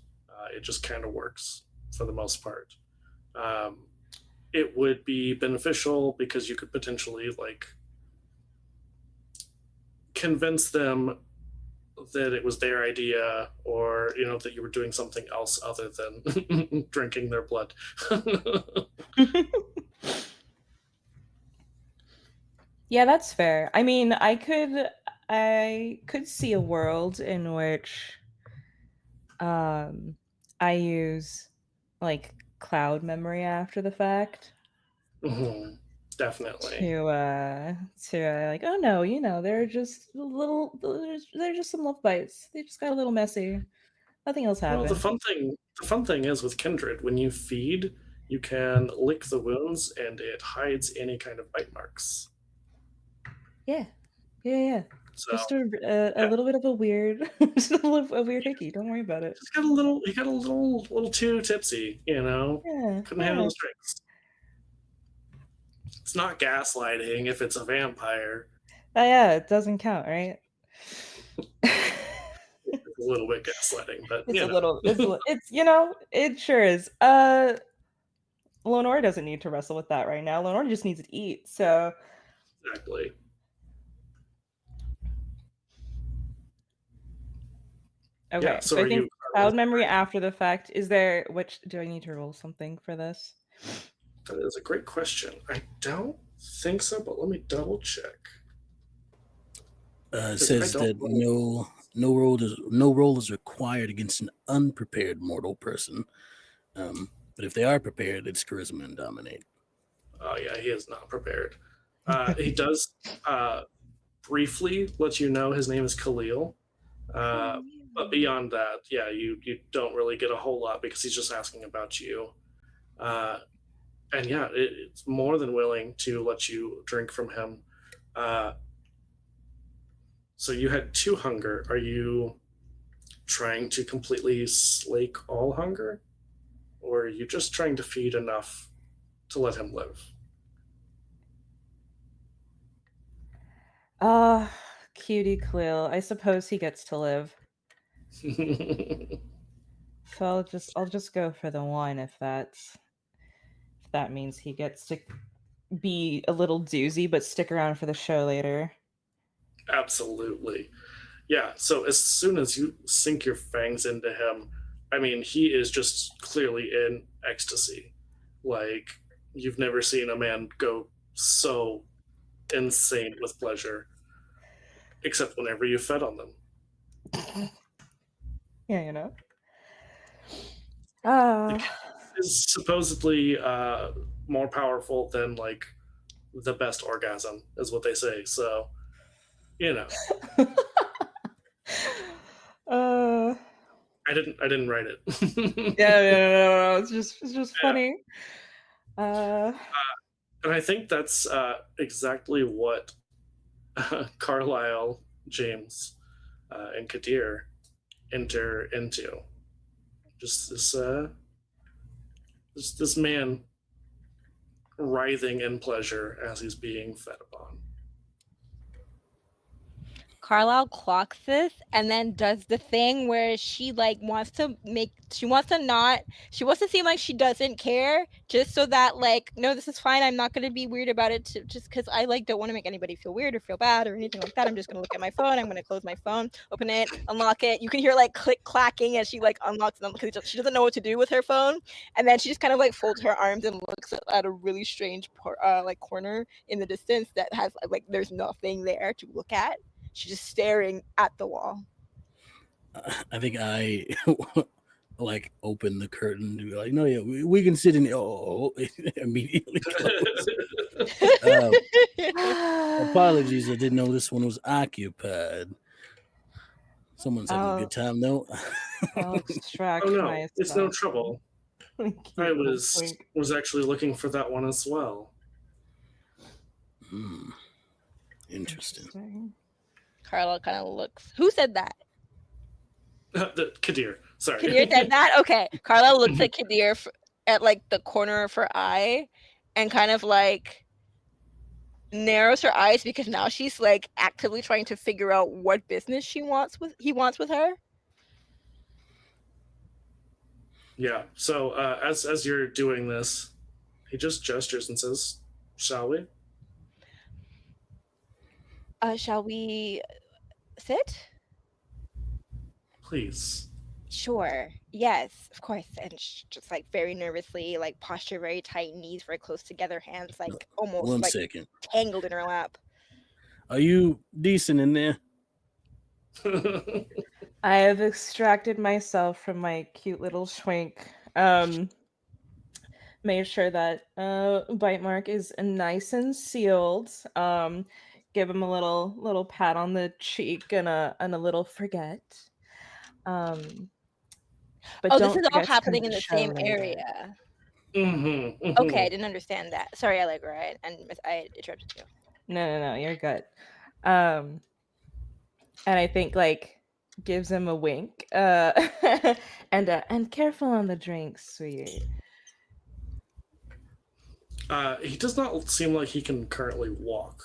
It just kind of works for the most part. Um, it would be beneficial because you could potentially like convince them that it was their idea, or that you were doing something else other than drinking their blood. Yeah, that's fair. I mean, I could see a world in which I use like cloud memory after the fact Mhm. Definitely. like, oh no, they're just they're just some love bites. They just got a little messy. Nothing else Well, the happened. fun thing the fun thing is with Kindred, when you feed, you can lick the wounds and it hides any kind of bite marks. Yeah. Yeah. So Just a yeah, little bit of a weird just a weird hickey. Don't worry about it. just got a little you got a little too tipsy. Yeah. Couldn't handle Yeah. the drinks. It's not gaslighting if it's a vampire. Oh yeah, it doesn't count, right? It's a little bit gaslighting, but It's a little it's it sure is. Lenore doesn't need to wrestle with that right now. Lenore just needs to eat. So exactly. Yeah. okay, So so I are think you? cloud memory after the fact. Is there which do I need to roll something for this? That is a great question. I don't think so, but let me double check. It 'Cause I says don't that roll. no roll is required against an unprepared mortal person. But if they are prepared, it's charisma and dominate. Oh yeah, he is not prepared. He does briefly let you know his name is Khalil, but beyond that, yeah, you don't really get a whole lot because he's just asking about you. Uh, and yeah, it's more than willing to let you drink from him. Uh, so you had two hunger. Are you trying to completely slake all hunger, or are you just trying to feed enough to let him live? Ah, cutie Quill. I suppose he gets to live. So I'll just go for the one if that means he gets to be a little doozy but stick around for the show later. Absolutely. Yeah, so as soon as you sink your fangs into him, I mean, he is just clearly in ecstasy. Like, you've never seen a man go so insane with pleasure, except whenever you fed on them. Yeah, The Ah. cat is supposedly more powerful than like the best orgasm, is what they say. So you know, uh, I didn't write it. yeah, no. It's just Yeah. funny. Uh, And I think that's exactly what Carlisle, James, and Kadir enter into. Just this man writhing in pleasure as he's being fed upon. Carlisle clocks this and then does the thing where she like wants to she wants to seem like she doesn't care just so that like no, this is fine, I'm not going to be weird about it just because I like don't want to make anybody feel weird or feel bad or anything like that. I'm just going to look at my phone, I'm going to close my phone, open it, unlock it. You can hear like click clacking as she like unlocks them because she doesn't know what to do with her phone, and then she just kind of like folds her arms and looks at a really strange like corner in the distance that has like there's nothing there to look at. She's just staring at the wall. I think I like open the curtain to be like, no, yeah, we can sit in. Oh, immediately close. Apologies, I didn't know this one was occupied. Someone's having a good time, though. I'll extract Oh no, myself. it's no trouble. Cute I little was twink. was actually looking for that one as well. Interesting. Carla kind of looks. Who said that? The Kadir. Sorry. Kadir said that? Okay. Carla looks at Kadir at like the corner of her eye and kind of like narrows her eyes because now she's like actively trying to figure out what business he wants with her. Yeah. So as you're doing this, he just gestures and says, "Shall we?" Shall we sit? Please. Sure. Yes, of course. And just like very nervously, like posture very tight, knees very close together, hands like almost 1 like second. tangled in her lap. Are you decent in there? I have extracted myself from my cute little schwink. Made sure that bite mark is nice and sealed. Give him a little pat on the cheek and a little forget. But Oh, don't this is all forget to come happening to in the show same later. area. Okay, I didn't understand that. Sorry, Allegra, and I interrupted you. No, you're good. And I think like gives him a wink. And careful on the drinks, sweetie. He does not seem like he can currently walk.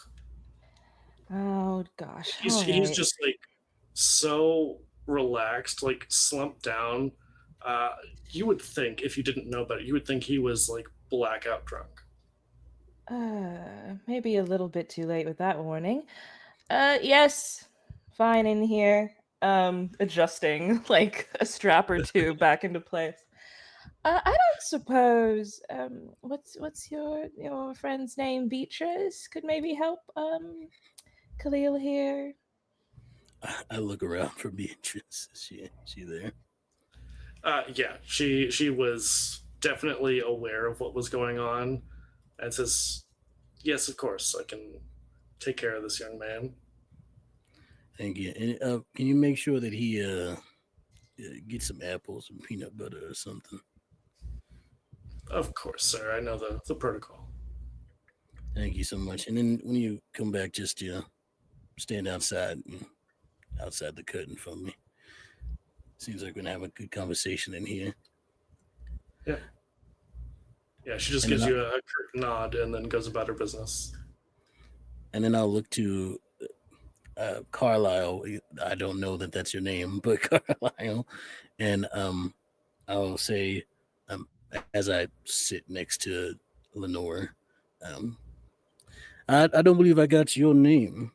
Oh gosh. He's just like so relaxed, like slumped down. You would think if you didn't know better, you would think he was like blackout drunk. Maybe a little bit too late with that warning. Yes, fine in here. Adjusting like a strap or two back into place. I don't suppose. What's your friend's name? Beatrice could maybe help. Khalil here. I look around for Beatrice. Is she there? Yeah, she was definitely aware of what was going on, and says, "Yes, of course, I can take care of this young man." Thank you. And can you make sure that he get some apples and peanut butter or something? Of course, sir. I know the protocol. Thank you so much. And then when you come back, just stand outside the curtain from me. Seems like we're gonna have a good conversation in here. Yeah. Yeah, she just And gives then you a curt nod and then goes about her business. And then I'll look to Carlisle. I don't know that that's your name, but Carlisle. And I'll say, as I sit next to Lenore, I don't believe I got your name.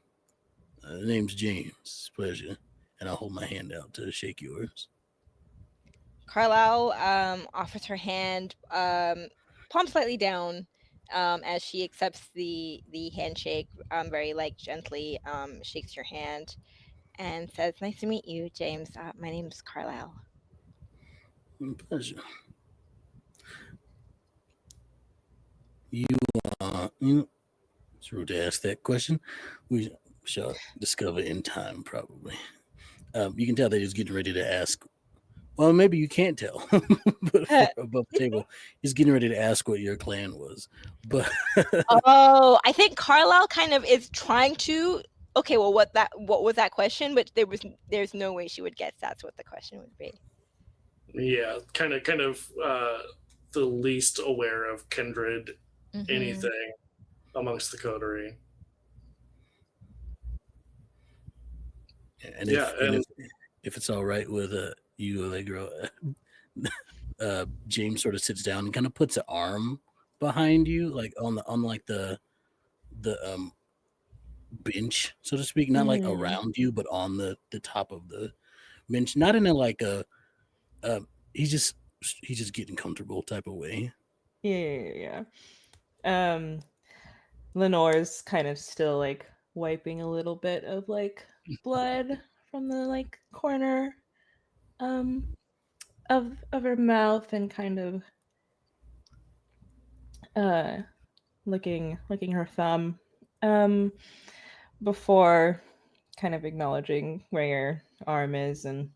The name's James. Pleasure. And I'll hold my hand out to shake yours. Carlisle offers her hand, palm slightly down, as she accepts the handshake, very like gently, shakes your hand, and says, "Nice to meet you, James. My name's Carlisle." Pleasure. You know, it's rude to ask that question. We shall discover in time, probably. You can tell that he's getting ready to ask. Well, maybe you can't tell, but for above the table, he's getting ready to ask what your clan was. But Oh, I think Carlisle kind of is trying to. Okay, well, what was that question? But there's no way she would guess that's what the question would be. Yeah, kind of the least aware of Kindred anything amongst the coterie. and Yeah, if it's all right with you, Allegro, James sort of sits down and kind of puts an arm behind you, like on like the bench, so to speak, not like around you, but on the top of the bench, not in a like a he's just getting comfortable type of way. Yeah. Lenore's kind of still like wiping a little bit of like blood from the like corner of her mouth and kind of licking her thumb before kind of acknowledging where your arm is and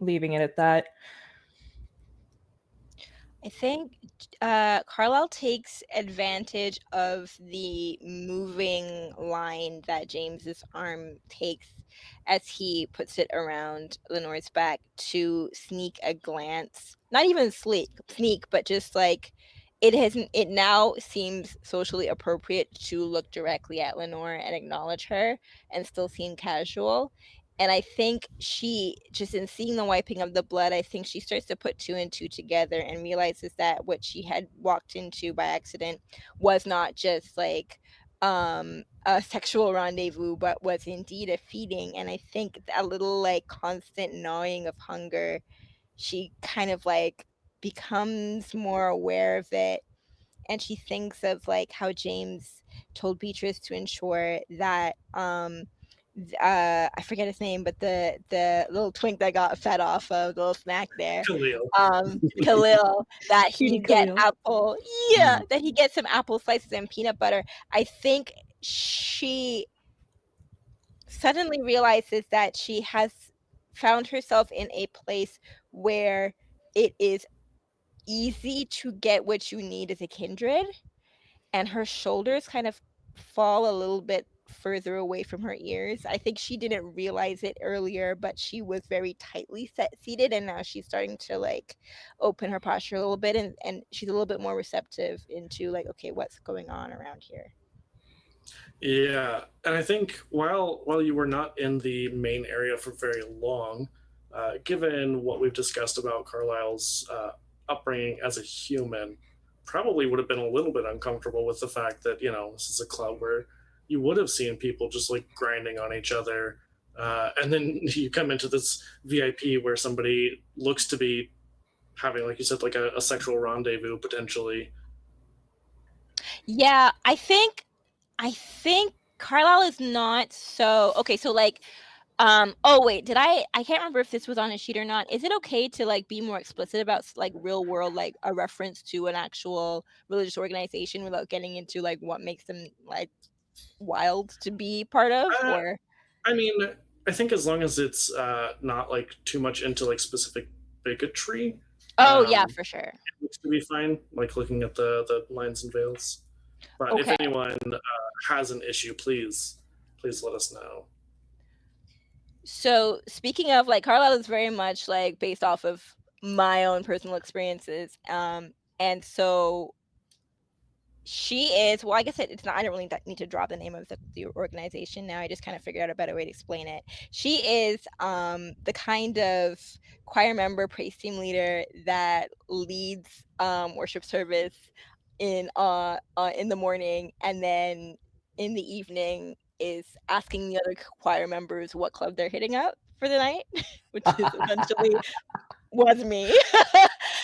leaving it at that. I think Carlisle takes advantage of the moving line that James's arm takes as he puts it around Lenore's back to sneak a glance. Not even sneak, but just like it now seems socially appropriate to look directly at Lenore and acknowledge her and still seem casual. And I think she, just in seeing the wiping of the blood, I think she starts to put two and two together and realizes that what she had walked into by accident was not just like a sexual rendezvous, but was indeed a feeding. And I think a little like constant gnawing of hunger, she kind of like becomes more aware of it. And she thinks of like how James told Beatrice to ensure that I forget his name, but the little twink that got fed off of the little snack there, Khalil. Khalil, that Cutie he get Khalil. that he gets some apple slices and peanut butter. I think she suddenly realizes that she has found herself in a place where it is easy to get what you need as a kindred, and her shoulders kind of fall a little bit further away from her ears. I think she didn't realize it earlier, but she was very tightly seated, and now she's starting to like open her posture a little bit, and she's a little bit more receptive into like, okay, what's going on around here. Yeah, and I think while you were not in the main area for very long, given what we've discussed about Carlisle's upbringing as a human, probably would have been a little bit uncomfortable with the fact that this is a club where you would have seen people just like grinding on each other, and then you come into this VIP where somebody looks to be having, like you said, like a sexual rendezvous potentially. Yeah, I think Carlisle is not so okay. So like, oh wait, I can't remember if this was on a sheet or not. Is it okay to like be more explicit about like real world, like a reference to an actual religious organization without getting into like what makes them like wild to be part of? Uh, Or I mean, I think as long as it's not like too much into like specific bigotry, oh yeah, um, for sure. it looks to be fine. Like looking at the lines and veils. But if Okay. anyone has an issue, please let us know. So speaking of like, Carlisle is very much like based off of my own personal experiences. And so she is, well, I guess it's not, I don't really need to drop the name of the organization now. I just kind of figured out a better way to explain it. She is the kind of choir member, praise team leader that leads worship service in the morning, and then in the evening is asking the other choir members what club they're hitting up for the night, which is essentially was me.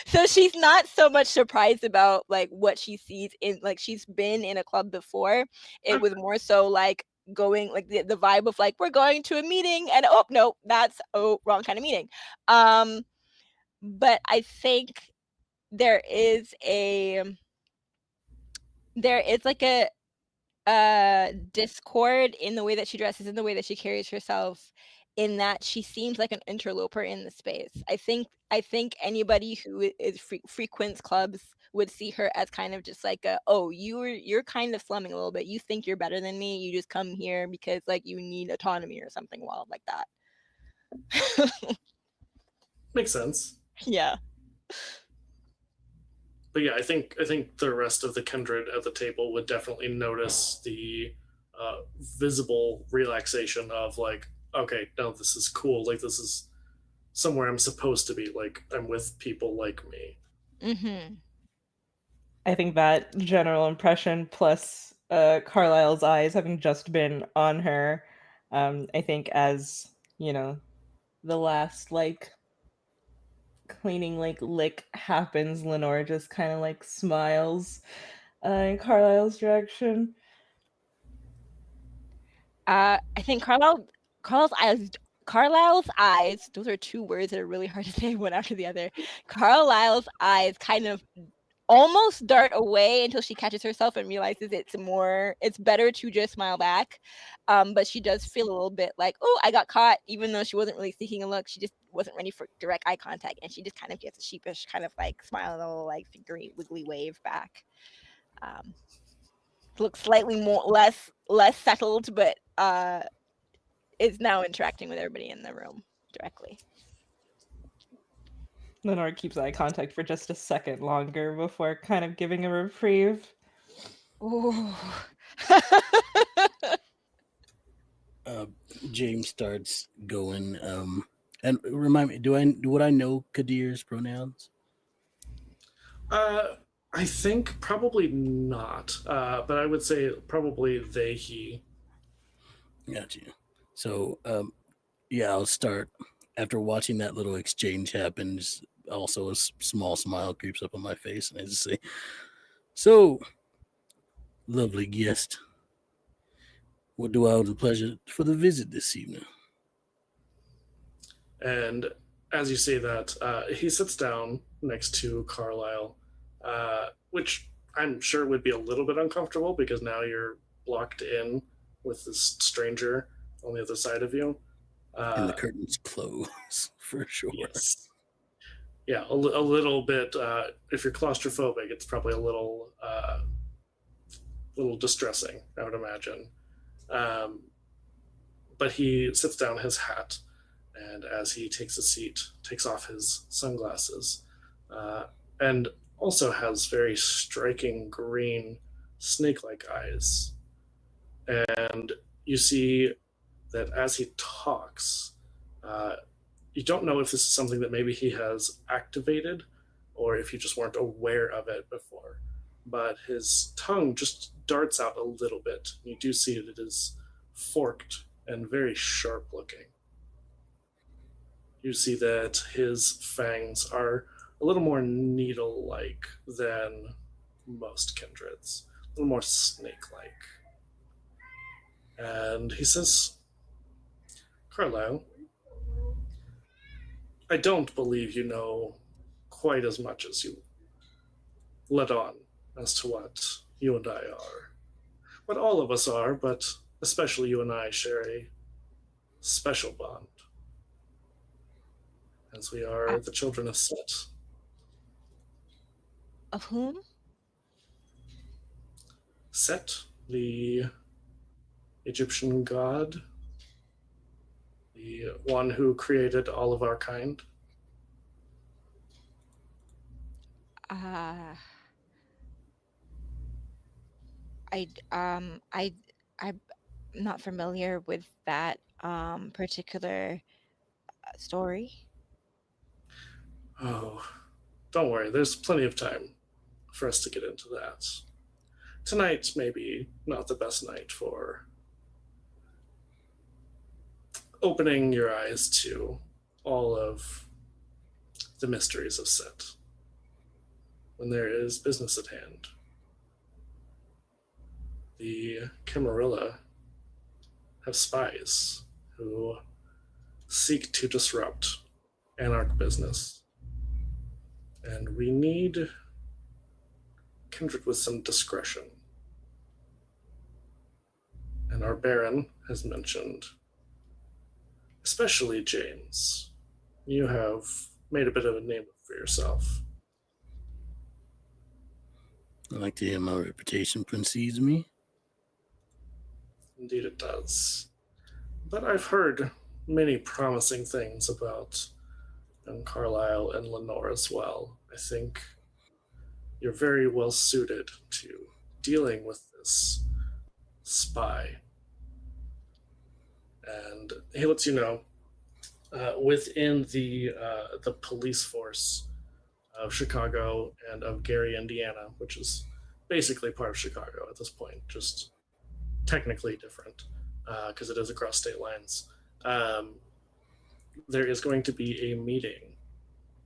So she's not so much surprised about like what she sees in, like, she's been in a club before. It was more so like going like the vibe of like, we're going to a meeting, and oh no, that's wrong kind of meeting. But I think there is there is like a discord in the way that she dresses, in the way that she carries herself, in that she seems like an interloper in the space. I think anybody who frequents clubs would see her as kind of just like you're kind of slumming a little bit. You think you're better than me. You just come here because like you need autonomy or something wild like that. Makes sense. Yeah. But yeah, I think the rest of the kindred at the table would definitely notice the visible relaxation of like, okay, no, this is cool. Like this is somewhere I'm supposed to be. Like I'm with people like me. Mm-hmm. I think that general impression plus Carlisle's eyes having just been on her, I think as, the last like cleaning like lick happens, Lenore just kind of like smiles in Carlisle's direction. I think Carlisle's eyes, those are two words that are really hard to say one after the other. Carlisle's eyes kind of almost dart away until she catches herself and realizes it's better to just smile back. But she does feel a little bit like, oh, I got caught, even though she wasn't really seeking a look. She just wasn't ready for direct eye contact, and she just kind of gets a sheepish kind of like smile and a little like figurine wiggly wave back. Looks slightly less settled, but is now interacting with everybody in the room directly. Lenore keeps eye contact for just a second longer before kind of giving a reprieve. Ooh. James starts going. And remind me, would I know Kadir's pronouns? I think probably not, but I would say probably they, he. Got you. So, yeah, I'll start after watching that little exchange happen. Just also a small smile creeps up on my face, and I just say, "So, lovely guest, what do I owe the pleasure for the visit this evening?" And as you say that, he sits down next to Carlisle, which I'm sure would be a little bit uncomfortable because now you're blocked in with this stranger on the other side of you. And the curtains close for sure. Yes. Yeah, a little bit. If you're claustrophobic, it's probably a little distressing, I would imagine. But he sits down his hat, and as he takes a seat, takes off his sunglasses, and also has very striking green snake-like eyes. And you see that as he talks, you don't know if this is something that maybe he has activated or if you just weren't aware of it before. But his tongue just darts out a little bit. You do see that it is forked and very sharp looking. You see that his fangs are a little more needle like than most kindreds, a little more snake like. And he says, Carlisle, I don't believe you know quite as much as you let on as to what you and I are. What all of us are, but especially you and I share a special bond, as we are the children of Set. Of whom? Set, the Egyptian god, the one who created all of our kind. I'm not familiar with that particular story. Oh, don't worry, there's plenty of time for us to get into that. Tonight, maybe not the best night for opening your eyes to all of the mysteries of Set when there is business at hand. The Camarilla have spies who seek to disrupt Anarch business. And we need Kindred with some discretion And our Baron has mentioned, especially James, you have made a bit of a name for yourself. I like to hear my reputation precedes me. Indeed, it does. But I've heard many promising things about Carlisle and Lenore as well. I think you're very well suited to dealing with this spy. And he lets you know within the police force of Chicago and of Gary, Indiana, which is basically part of Chicago at this point, just technically different because it is across state lines. Um, there is going to be a meeting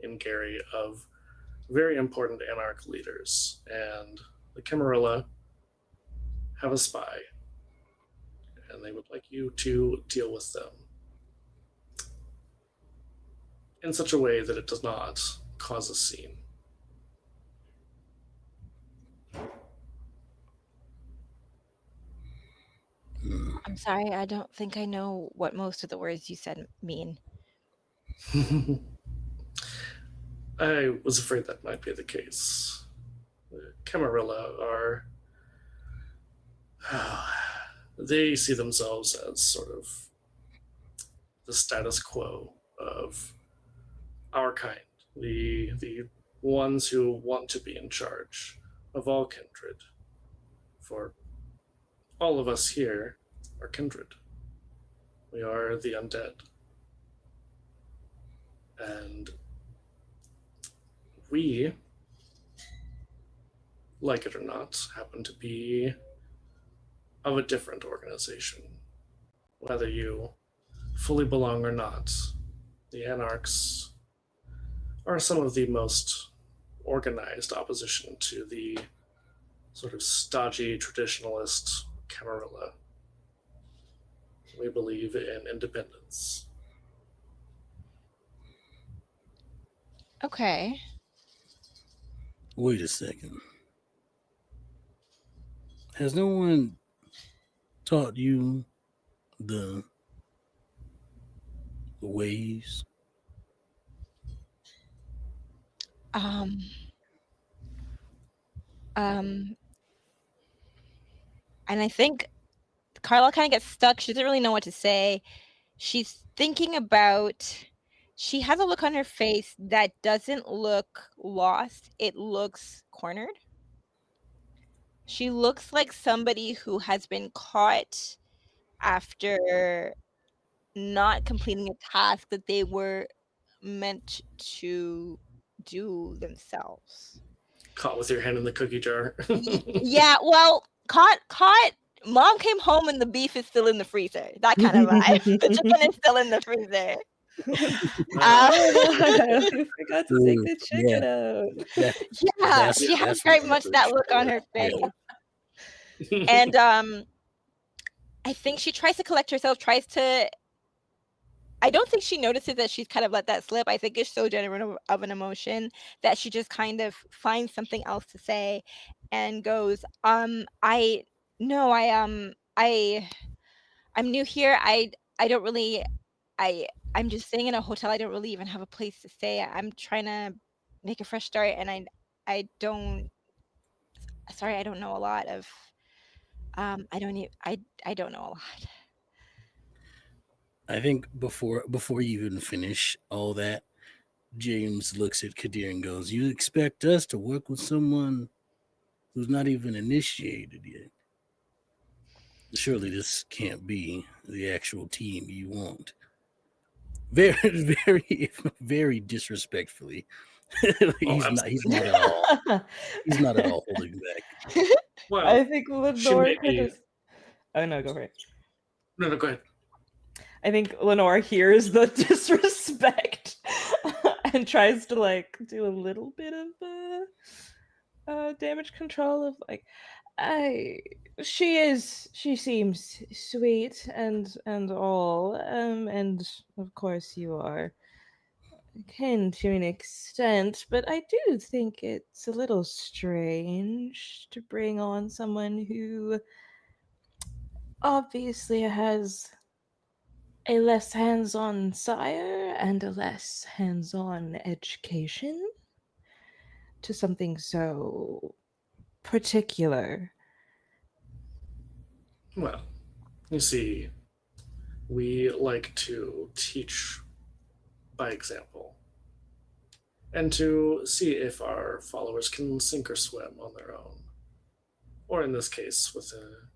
in Gary of very important anarch leaders, and the Camarilla have a spy, and they would like you to deal with them in such a way that it does not cause a scene. I'm sorry, I don't think I know what most of the words you said mean. I was afraid that might be the case. The Camarilla are. They see themselves as sort of the status quo of our kind, the ones who want to be in charge of all kindred. For all of us here are kindred. We are the undead. And we, like it or not, happen to be of a different organization. Whether you fully belong or not, the Anarchs are some of the most organized opposition to the sort of stodgy traditionalist Camarilla. We believe in independence. Okay. Wait a second. Has no one taught you the ways? Um. Um. And I think Carla kind of gets stuck. She doesn't really know what to say. She's thinking about. She has a look on her face that doesn't look lost. It looks cornered. She looks like somebody who has been caught after not completing a task that they were meant to do themselves. Caught with your hand in the cookie jar. Yeah, well, caught. Mom came home and the beef is still in the freezer. That kind of vibe. The chicken is still in the freezer. Oh, I forgot to take the chicken Yeah. out. That, Yeah, she has very much that look on her face. And I think she tries to collect herself, I don't think she notices that she's kind of let that slip. I think it's so genuine of an emotion that she just kind of finds something else to say and goes, I no, I'm new here. I don't really I'm just staying in a hotel. I don't really even have a place to stay. I'm trying to make a fresh start, and I don't sorry, I don't know a lot of I don't know a lot. I think before you even finish all that, James looks at Kadir and goes, "You expect us to work with someone who's not even initiated yet? Surely this can't be the actual team you want." Very, very, very disrespectfully. He's not at all. He's not at all holding back. Well, I think she Lenore may could be. have. Oh no, go for it. No, go ahead. I think Lenore hears the disrespect and tries to like do a little bit of damage control of like she seems sweet and all and of course you are kin to an extent, but I do think it's a little strange to bring on someone who Obviously, it has a less hands-on sire and a less hands-on education to something so particular. Well, you see, we like to teach by example and to see if our followers can sink or swim on their own. Or in this case, with a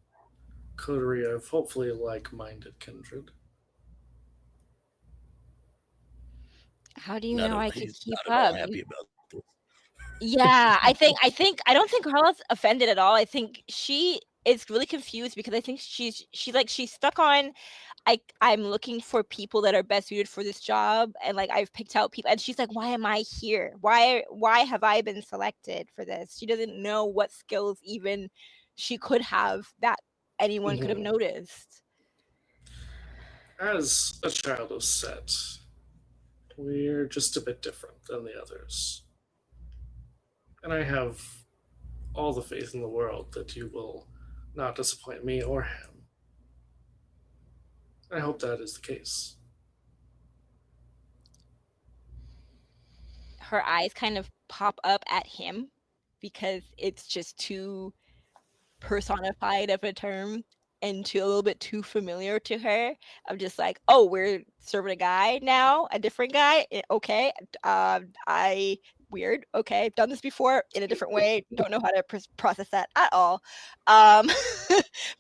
coterie of hopefully like minded kindred. How do you Not know a, I could he's keep not at all up? happy about this. Yeah, I don't think Carla's offended at all. I think she is really confused because I think she's stuck on I'm looking for people that are best suited for this job, and like I've picked out people, and she's like, why am I here? Why have I been selected for this? She doesn't know what skills even she could have that anyone could have Mhm. noticed. As a child of Set, we're just a bit different than the others. And I have all the faith in the world that you will not disappoint me or him. I hope that is the case. Her eyes kind of pop up at him because it's just too personified of a term and too a little bit too familiar to her. I'm just like, oh, we're serving a guy now, a different guy. Okay, I weird. Okay, I've done this before in a different way. Don't know how to process that at all. Um,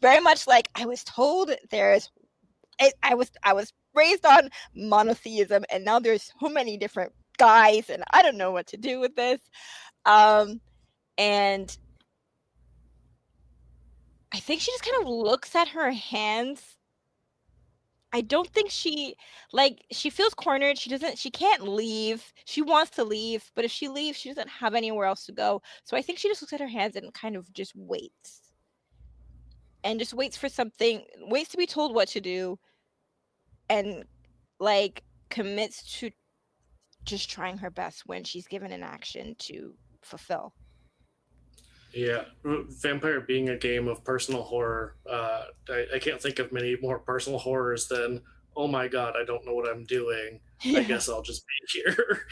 very much like I was told there's. I was raised on monotheism, and now there's so many different guys, and I don't know what to do with this. And I think she just kind of looks at her hands. I don't think she feels cornered. She can't leave. She wants to leave, but if she leaves, she doesn't have anywhere else to go. So I think she just looks at her hands and kind of just waits. And just waits for something, waits to be told what to do, and like commits to just trying her best when she's given an action to fulfill. Yeah, Vampire being a game of personal horror, I can't think of many more personal horrors than, oh my god, I don't know what I'm doing. I Yeah. guess I'll just be here.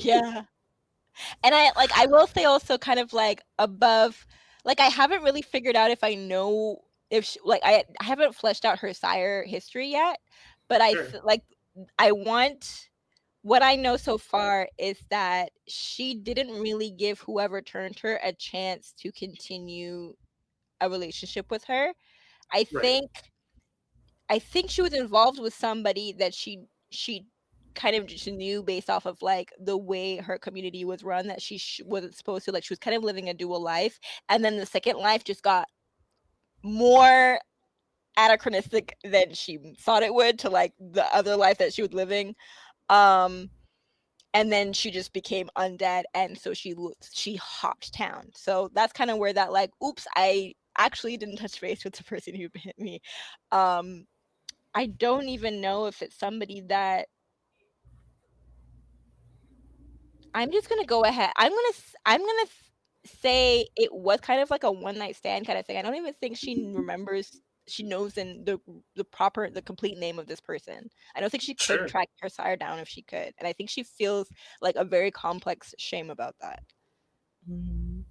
Yeah. And I will say also kind of like above, like I haven't really figured out if I know if I haven't fleshed out her sire history yet, but Sure. I want what I know so far is that she didn't really give whoever turned her a chance to continue a relationship with her. I Right. think I think she was involved with somebody that she kind of just knew based off of like the way her community was run, that wasn't supposed to, like she was kind of living a dual life, and then the second life just got more anachronistic than she thought it would to like the other life that she was living. Um and then she just became undead, and so she hopped town. So that's kind of where that like, oops, I actually didn't touch base with the person who hit me. um I don't even know if it's somebody that I'm just gonna go ahead. I'm gonna say it was kind of like a one night stand kind of thing. I don't even think she remembers. She knows in the complete name of this person. I don't think she could Sure. track her sire down if she could, and I think she feels like a very complex shame about that. Mhm.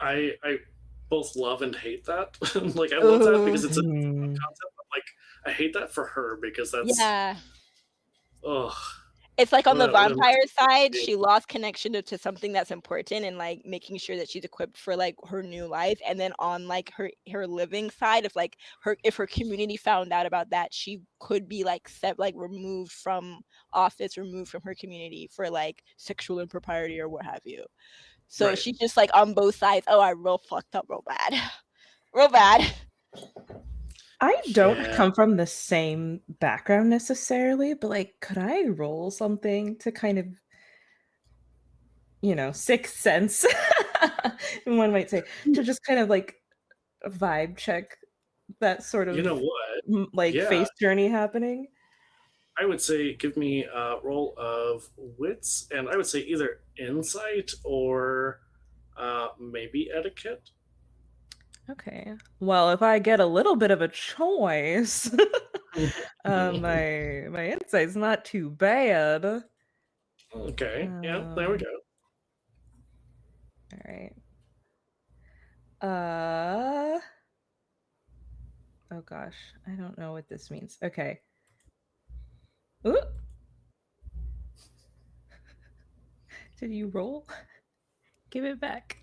I both love and hate that. Like I love that Ooh, because it's a fun Mhm. concept, but like I hate that for her because that's yeah. ugh. It's like on the What a vampire side, mistake. she lost connection to something that's important and like making sure that she's equipped for like her new life. And then on like her living side, if her community found out about that, she could be like removed from office, removed from her community for like sexual impropriety or what have you. So Right. she's just like on both sides. Oh, I real fucked up real bad. Real bad. I don't Yeah. come from the same background necessarily, but like, could I roll something to kind of, sixth sense, one might say, to just kind of like vibe check that sort You of know what? like Yeah, face journey happening? I would say give me a roll of wits, and I would say either insight or maybe etiquette. Okay. Well, if I get a little bit of a choice, my insight's not too bad. Okay. Yeah, there we go. All right. Oh gosh, I don't know what this means. Okay. Ooh. Did you roll? Give it back.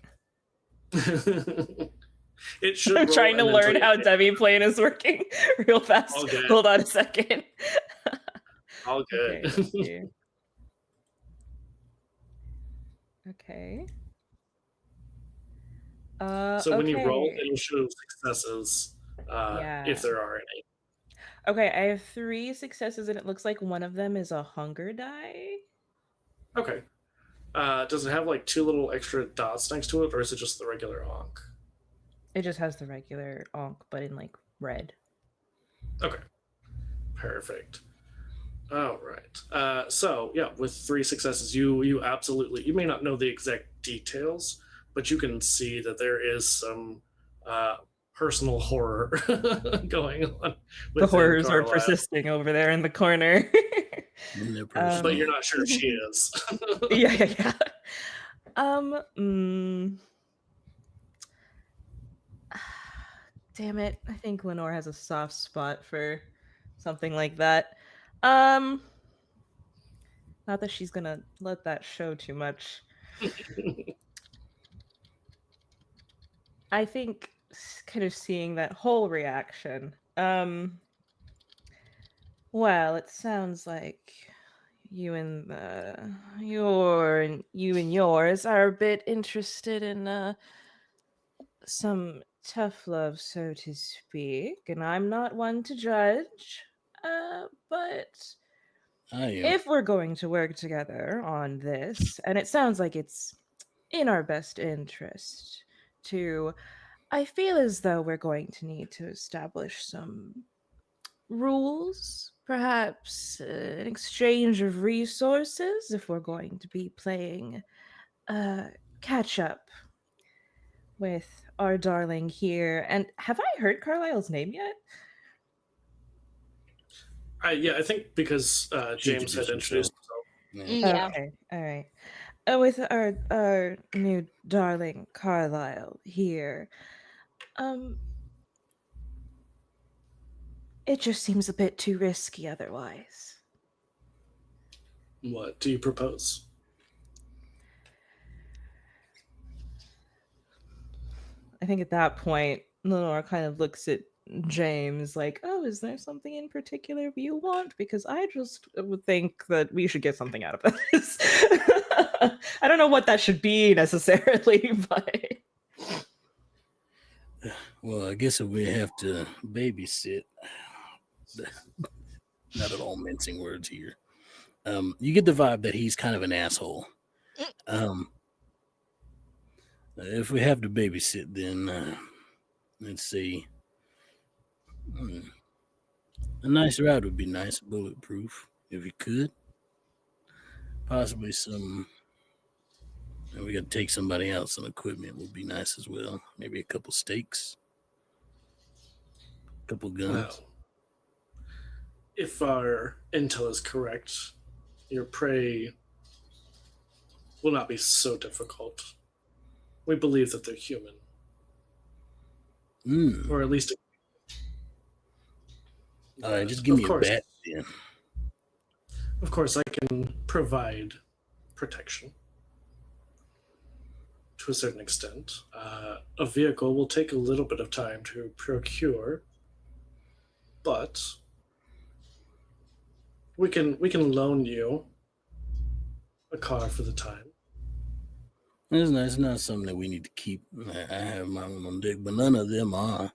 It should. I'm roll trying to and then learn tell how you- Debbie plane is working real fast. All good. Hold on a second. All good. Okay, let's see. Okay. So when you roll, Okay. it'll show successes Yeah. if there are any. Okay, I have 3 successes, and it looks like one of them is a hunger die. Okay. Does it have like 2 little extra dots next to it, or is it just the regular onk? It just has the regular onk, but in like red. Okay. Perfect. All right. So yeah, with 3 successes, you absolutely, you may not know the exact details, but you can see that there is some personal horror going on. The horrors are Carlisle, persisting over there in the corner. but you're not sure if she is. Yeah. Damn it. I think Lenore has a soft spot for something like that. Not that she's gonna let that show too much. I think kind of seeing that whole reaction. Well, it sounds like you and yours are a bit interested in some tough love, so to speak, and I'm not one to judge. But I am. if we're going to work together on this, and it sounds like it's in our best interest to, I feel as though we're going to need to establish some rules, perhaps an exchange of resources if we're going to be playing catch up with our darling here. And have I heard Carlisle's name yet? Yeah, I think because James had introduced himself. Yeah. Okay, all right. With our new darling Carlisle here, it just seems a bit too risky otherwise. What do you propose? I think at that point, Lenore kind of looks at James like, oh, is there something in particular you want? Because I just would think that we should get something out of this. I don't know what that should be necessarily, but... Well, I guess if we have to babysit, not at all mincing words here. You get the vibe that he's kind of an asshole. If we have to babysit, then let's see. A nice ride would be nice, bulletproof, if you could. Possibly some. We got to take somebody out. Some equipment would be nice as well. Maybe a couple steaks, a couple guns. Well, if our intel is correct, your prey will not be so difficult. We believe that they're human, or at least. All right, just give me course. a bat then. Of course, I can provide protection to a certain extent. A vehicle will take a little bit of time to procure, but we can loan you a car for the time. It's nice. It's not something that we need to keep. I have my own on deck, but none of them are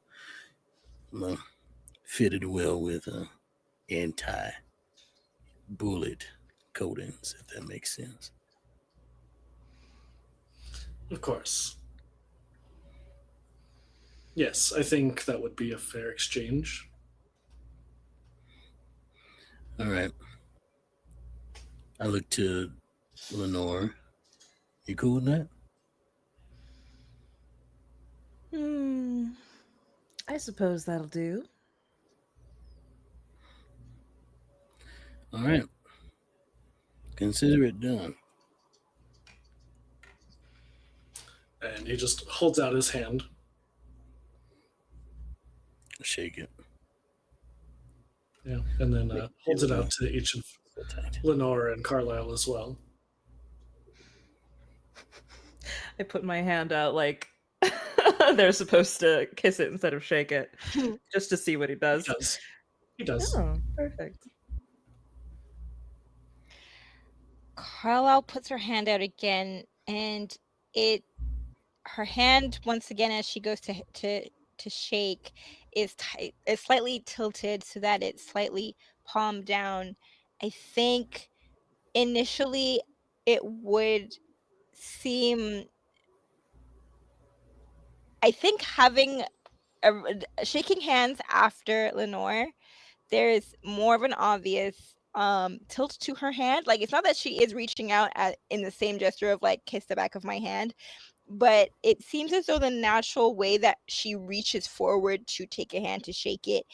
fitted well with anti-bullet coatings, if that makes sense. Of course. Yes, I think that would be a fair exchange. All right. I look to Lenore. You cool with that? I suppose that'll do. All right. Consider it done. And he just holds out his hand. Shake it. Yeah, and then holds it out to each of So tight. Lenore and Carlisle as well. I put my hand out like they're supposed to kiss it instead of shake it, just to see what he does. He does. He does. Oh, perfect. Carlisle puts her hand out again, and her hand once again as she goes to shake is slightly tilted so that it's slightly palm down. I think initially it would seem. I think having shaking hands after Lenore, there's more of an obvious tilt to her hand. Like it's not that she is reaching out in the same gesture of like kiss the back of my hand, but it seems as though the natural way that she reaches forward to take a hand to shake it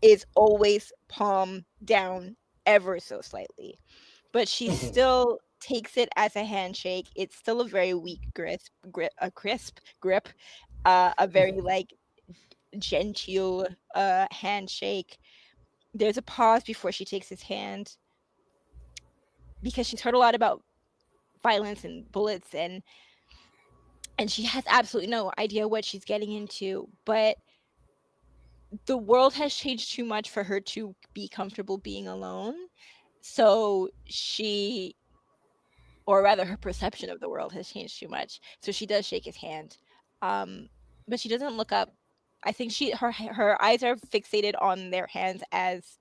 is always palm down ever so slightly. But she still takes it as a handshake. It's still a very weak crisp grip, a very like genteel handshake. There's a pause before she takes his hand because she's heard a lot about violence and bullets and she has absolutely no idea what she's getting into, but the world has changed too much for her to be comfortable being alone. So she, or rather her perception of the world has changed too much. So she does shake his hand. But she doesn't look up. I think her eyes are fixated on their hands as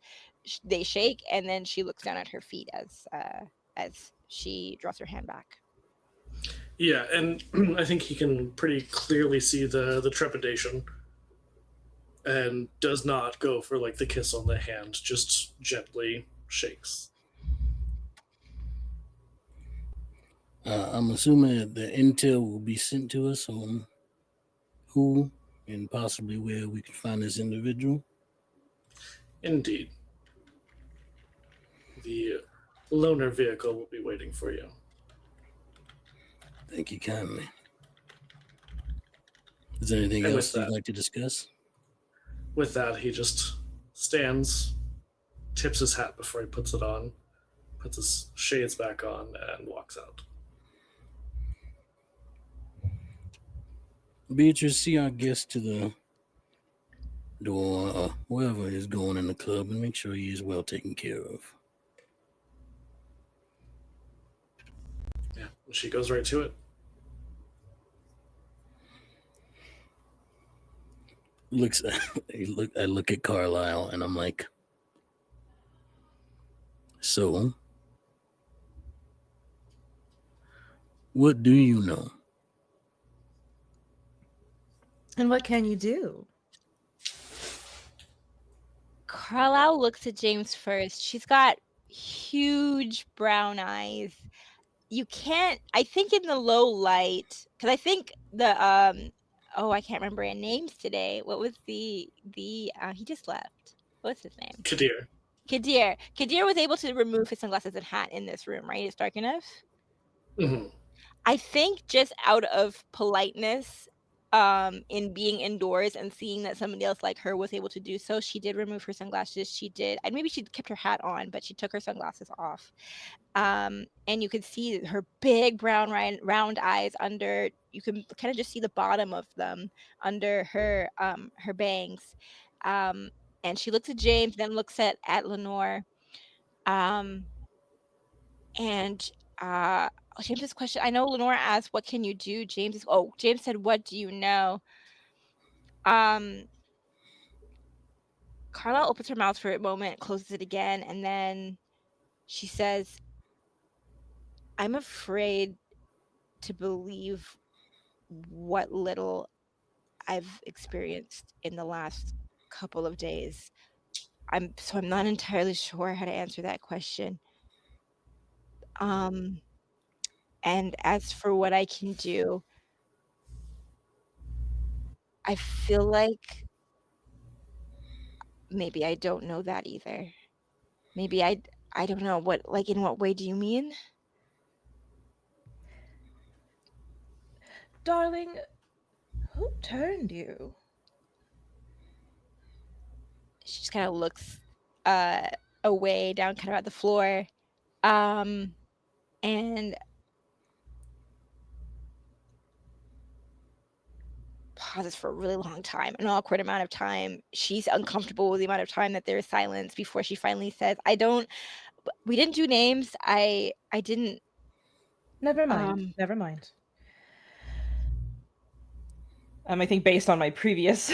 they shake, and then she looks down at her feet as she draws her hand back. Yeah, and I think he can pretty clearly see the trepidation, and does not go for like the kiss on the hand. Just gently shakes. I'm assuming that the intel will be sent to us on who and possibly where we can find this individual. Indeed. The loaner vehicle will be waiting for you. Thank you kindly. Is there anything And else with you'd that- like to discuss? With that, he just stands, tips his hat before he puts it on, puts his shades back on, and walks out. Beatrice, see our guest to the door, wherever is going in the club, and make sure he is well taken care of. Yeah, she goes right to it. I look at Carlisle and I'm like, so what do you know? And what can you do? Carlisle looks at James first. She's got huge brown eyes. You can't, I think in the low light, because I think the I can't remember their names today. What was the he just left. What's his name? Kadir. Kadir. Kadir was able to remove his sunglasses and hat in this room, right? It's dark enough. Mm-hmm. I think just out of politeness, in being indoors and seeing that somebody else like her was able to do so, she did remove her sunglasses. She did, and maybe she kept her hat on, but she took her sunglasses off. And you could see her big brown round eyes under. You can kind of just see the bottom of them under her bangs. And she looks at James, then looks at Lenore. And James's question, I know Lenore asked, "What can you do?" James said, "What do you know?" Um, Carla opens her mouth for a moment, closes it again, and then she says, "I'm afraid to believe what little I've experienced in the last couple of days. I'm not entirely sure how to answer that question. And as for what I can do, I feel like maybe I don't know that either. Maybe I don't know what, like, in what way do you mean? Darling, who turned you? She just kind of looks away down kind of at the floor, and pauses for a really long time, an awkward amount of time. She's uncomfortable with the amount of time that there is silence before she finally says, we didn't do names. I didn't Never mind. Never mind. I think based on my previous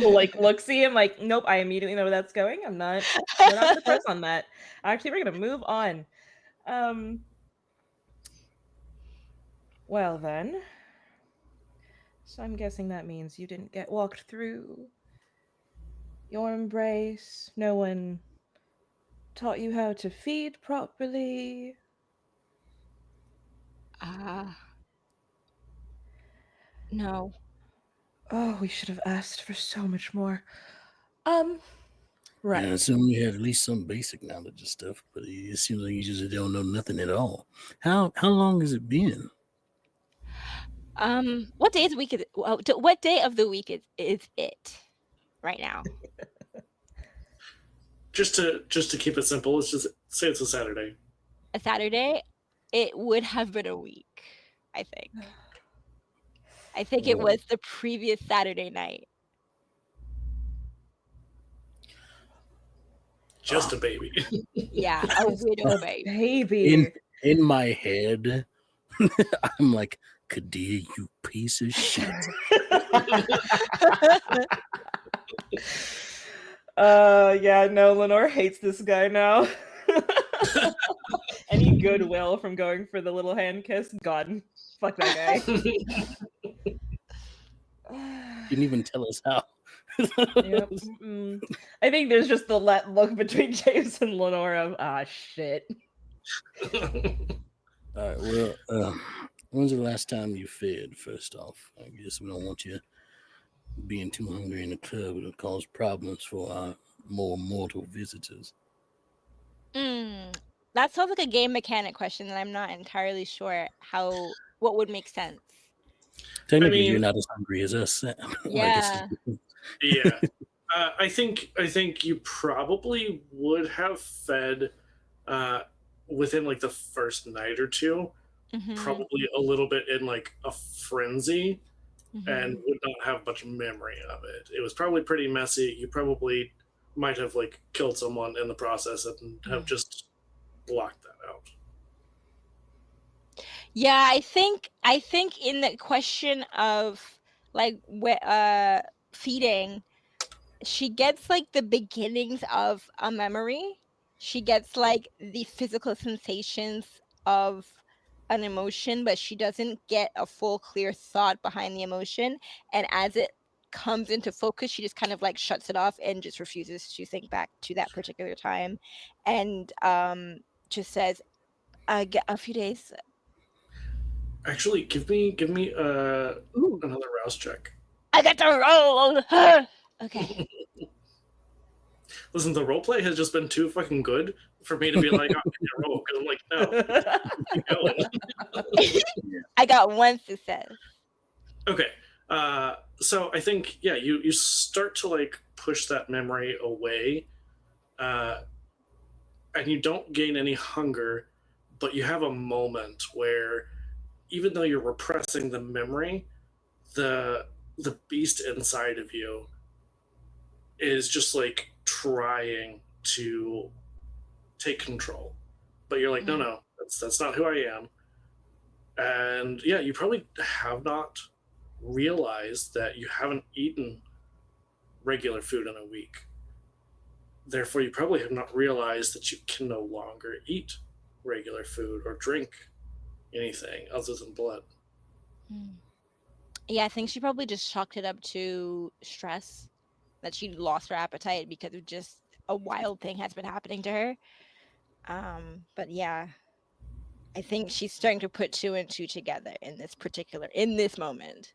like look-see, I'm like, nope, I immediately know where that's going. We're not gonna press on that. Actually, we're gonna move on. Well then. So I'm guessing that means you didn't get walked through your embrace. No one taught you how to feed properly. No. Oh, we should have asked for so much more. Right. I assume you had at least some basic knowledge of stuff, but it seems like you just don't know nothing at all. How long has it been? What day of the week is it? What day of the week is it right now? Just to keep it simple, let's just say it's a Saturday. A Saturday? It would have been a week, I think. I think it was the previous Saturday night. Just a baby. Yeah, a widow baby. Baby. In my head, I'm like, Kadia, you piece of shit. Yeah, no, Lenore hates this guy now. Any goodwill from going for the little hand kiss, gone. Fuck that guy. Didn't even tell us how. Yep. I think there's just the look between James and Lenore of shit. All right, well, when's the last time you fed? First off, I guess we don't want you being too hungry in the club. It'll cause problems for our more mortal visitors. That sounds like a game mechanic question, and I'm not entirely sure what would make sense. Technically, you're not as hungry as us. Yeah. Yeah. I think you probably would have fed within like the first night or two, probably a little bit in like a frenzy, and would not have much memory of it. It was probably pretty messy. You probably might have like killed someone in the process and have just blocked that out. Yeah, I think in the question of like feeding, she gets like the beginnings of a memory. She gets like the physical sensations of an emotion, but she doesn't get a full clear thought behind the emotion. And as it comes into focus, she just kind of like shuts it off and just refuses to think back to that particular time, and just says, a few days. Actually, give me another rouse check. I got to roll. Okay. Listen, the roleplay has just been too fucking good for me to be like, I'm gonna roll, because I'm like, no, keep going. I got one success. Okay. So I think, yeah, you start to like push that memory away, and you don't gain any hunger, but you have a moment where even though you're repressing the memory, the beast inside of you is just like trying to take control. But you're like, no, that's not who I am. And yeah, you probably have not realized that you haven't eaten regular food in a week. Therefore, you probably have not realized that you can no longer eat regular food or drink anything other than blood. Yeah, I think she probably just chalked it up to stress, that she lost her appetite because of just a wild thing has been happening to her. But yeah, I think she's starting to put two and two together in this moment.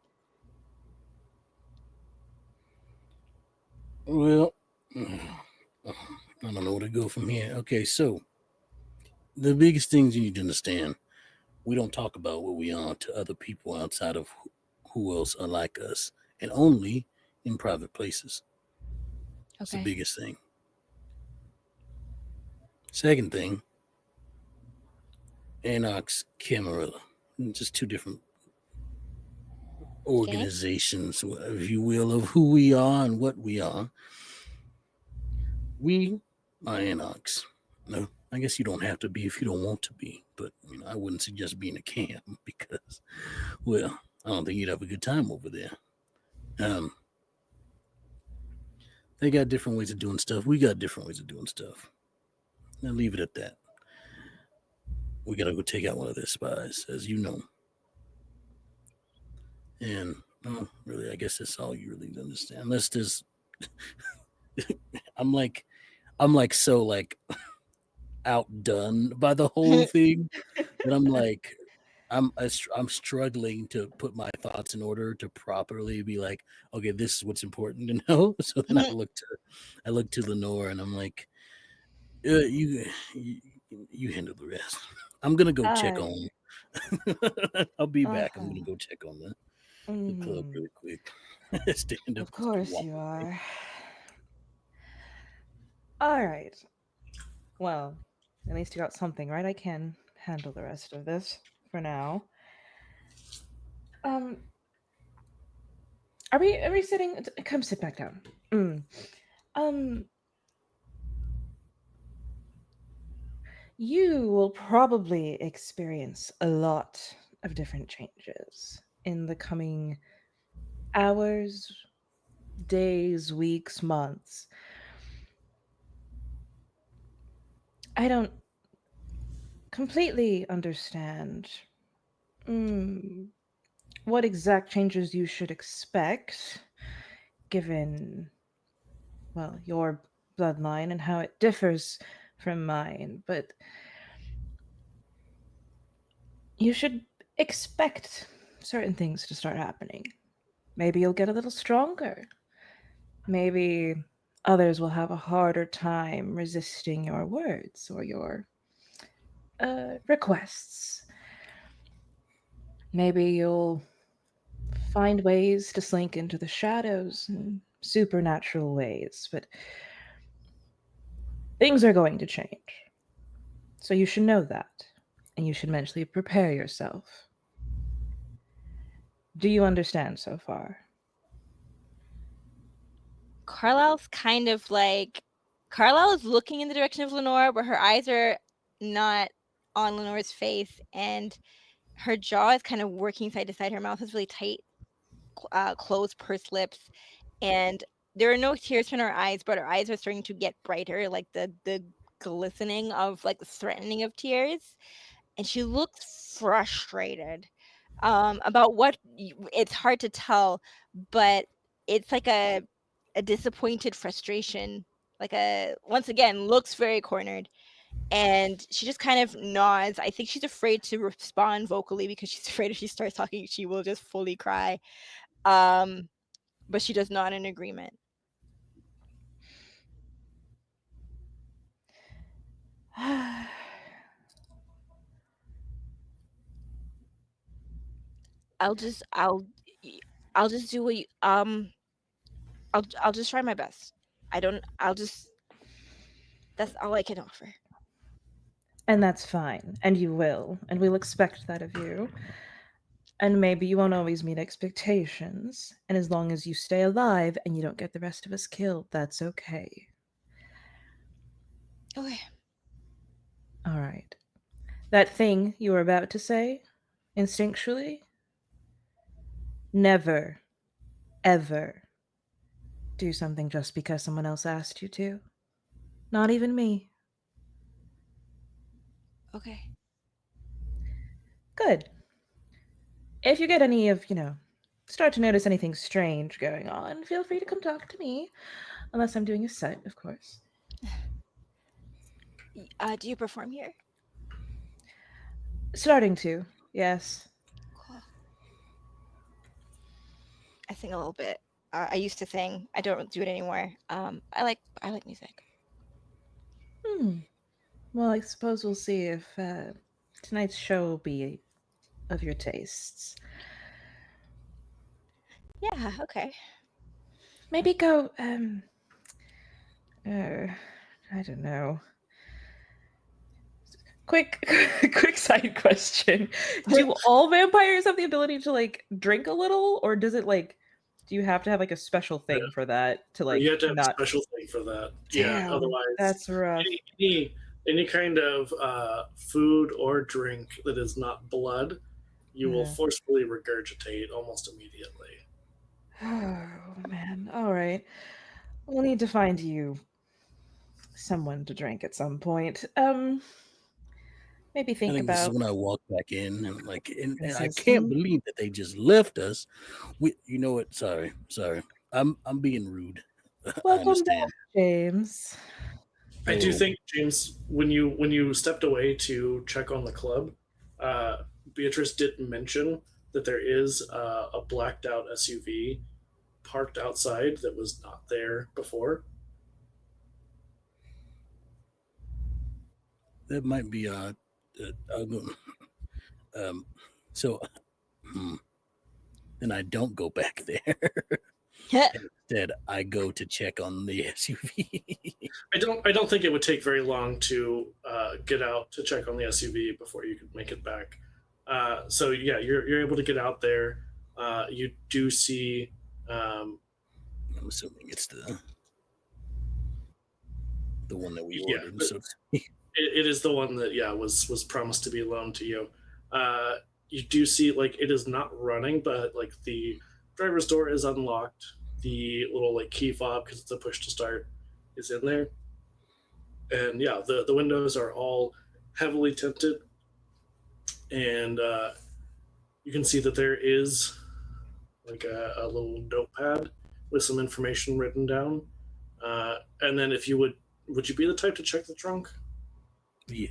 Well, I don't know where to go from here. Okay, so the biggest things you need to understand: we don't talk about what we are to other people outside of who else are like us, and only in private places. It's the Okay. biggest thing. Second thing, Anox, Camarilla, just two different Okay. organizations, if you will, of who we are and what we are. We are Anox. No, I guess you don't have to be if you don't want to be, but I wouldn't suggest being a camp because, well, I don't think you'd have a good time over there. Um, they got different ways of doing stuff. We got different ways of doing stuff. I'll leave it at that. We gotta go take out one of their spies, as you know. And really, I guess that's all you really need to understand. Unless there's, I'm like, I'm so outdone by the whole thing that I'm like, I'm struggling to put my thoughts in order to properly be like, okay, this is what's important to know. So then I look to Lenore and I'm like, you you handle the rest. I'm gonna go check I. on. I'll be back. I'm gonna Uh-huh. go check on the club Mm, really quick. Stand up, of just course walk you away. are. All right. Well, at least you got something, right? I can handle the rest of this for now. Um, are we sitting? Come sit back down. Mm. Um, you will probably experience a lot of different changes in the coming hours, days, weeks, months. I don't completely understand mm, what exact changes you should expect given, well, your bloodline and how it differs from mine, but you should expect certain things to start happening. Maybe you'll get a little stronger. Maybe others will have a harder time resisting your words or your requests. Maybe you'll find ways to slink into the shadows in supernatural ways, but things are going to change. So you should know that, and you should mentally prepare yourself. Do you understand so far? Carlisle's kind of like Carlisle is looking in the direction of Lenore, but her eyes are not on Lenore's face, and her jaw is kind of working side to side. Her mouth is really tight, closed, pursed lips, and there are no tears from her eyes, but her eyes are starting to get brighter, like the glistening of like the threatening of tears, and she looks frustrated about it's hard to tell, but it's like a disappointed frustration, like a once again looks very cornered, and she just kind of nods. I think she's afraid to respond vocally because she's afraid if she starts talking she will just fully cry, um but she does nod in agreement. i'll just i'll I'll just do what you, I'll just try my best. I don't I'll just That's all I can offer. And that's fine, and you will, and we'll expect that of you. And maybe you won't always meet expectations, and as long as you stay alive and you don't get the rest of us killed, that's okay. Okay. All right. That thing you were about to say, instinctually, never, ever do something just because someone else asked you to. Not even me. Okay. Good. If you get any of, start to notice anything strange going on, feel free to come talk to me. Unless I'm doing a set, of course. Do you perform here? Starting to, yes. Cool. I sing a little bit. I used to sing. I don't do it anymore. I like music. Well, I suppose we'll see if tonight's show will be of your tastes. Yeah. Okay. Maybe go. I don't know. Quick, quick side question: do all vampires have the ability to like drink a little, or does it like? Do you have to have like a special thing for that to like You have to have a not? special thing for that. Yeah, Damn, otherwise, that's rough. any kind of food or drink that is not blood, you will Yeah. forcefully regurgitate almost immediately. Oh man. All right. We'll need to find you someone to drink at some point. Maybe I think think this is about when I walk back in and like, and I Princess. can't believe that they just left us. You know what? Sorry. I'm being rude. I Welcome back, understand. James. I do So, think, James, when you stepped away to check on the club, uh, Beatrice did mention that there is a blacked out SUV parked outside that was not there before. that might be I'll go, um so then I don't go back there. Instead, I go to check on the SUV. I don't think it would take very long to get out to check on the SUV before you could make it back. So yeah, you're able to get out there. You do see. I'm assuming it's the one that we Yeah, ordered. So it is the one that was promised to be loaned to you. Uh, you do see like it is not running, but like the driver's door is unlocked. The little like key fob because it's a push to start is in there, and yeah, the windows are all heavily tinted, and you can see that there is like a little notepad with some information written down. And then if you would you be the type to check the trunk? yeah.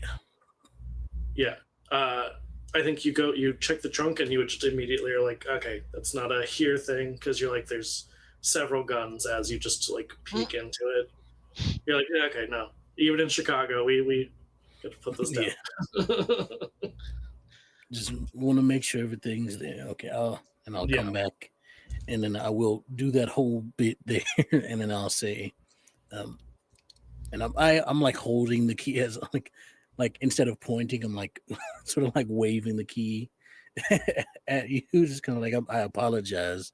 Yeah. I think you check the trunk and you would just immediately are like, okay, that's not a here thing because you're like, there's several guns as you just like peek into it. You're like, yeah, okay, no. Even in Chicago, we got to put this down. Yeah. Just want to make sure everything's there. Okay, I'll Yeah. come back, and then I will do that whole bit there, and then I'll say, and I'm like holding the key as like instead of pointing, I'm like sort of like waving the key at you, just kind of like I apologize.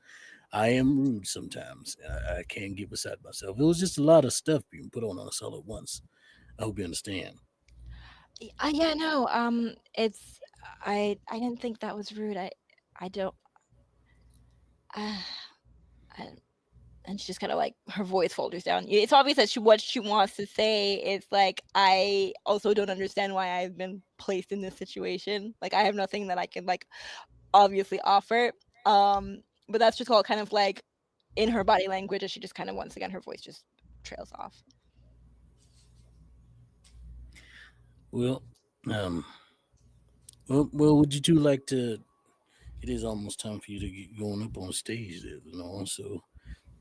I am rude sometimes. I can't get beside myself. It was just a lot of stuff being put on us all at once. I hope you understand. Yeah. No. It's. I didn't think that was rude. I don't. Uh, I, and she just kind of like her voice falters down. It's obvious that what she wants to say is like, I also don't understand why I've been placed in this situation. Like, I have nothing that I can like obviously offer. But that's just all kind of like in her body language as she just kind of once again her voice just trails off. Well, well, would you two like to? It is almost time for you to get going up on stage there, So,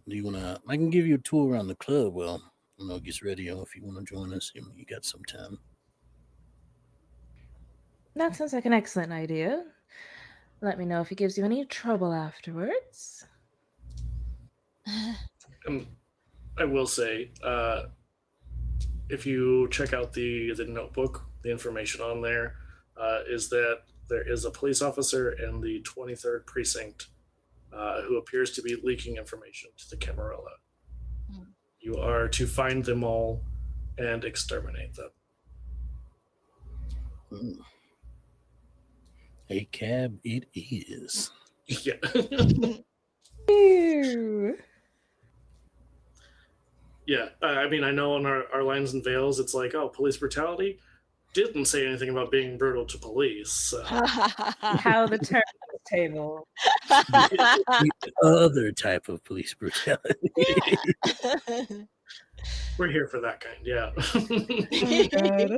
do you wanna? I can give you a tour around the club. Well, it gets ready. If you want to join us, you got some time. That sounds like an excellent idea. Let me know if it gives you any trouble afterwards. I will say, if you check out the notebook, the information on there is that there is a police officer in the 23rd precinct who appears to be leaking information to the Camarilla. You are to find them all and exterminate them. A cab it is. Yeah. Ew. Yeah. I mean, I know on our lines and veils, it's like, oh, police brutality didn't say anything about being brutal to police. So. How the table. The other type of police brutality. We're here for that kind, yeah. Oh, God.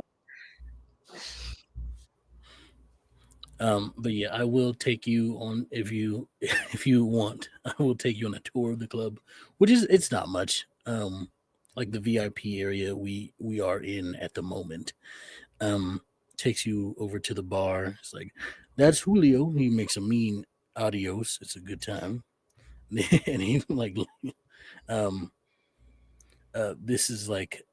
But yeah, I will take you on if you if you want. I will take you on a tour of the club, which is it's not much. Like the VIP area we are in at the moment. Um, takes you over to the bar. It's like that's Julio. He makes a mean adios. It's a good time, and he like um this is like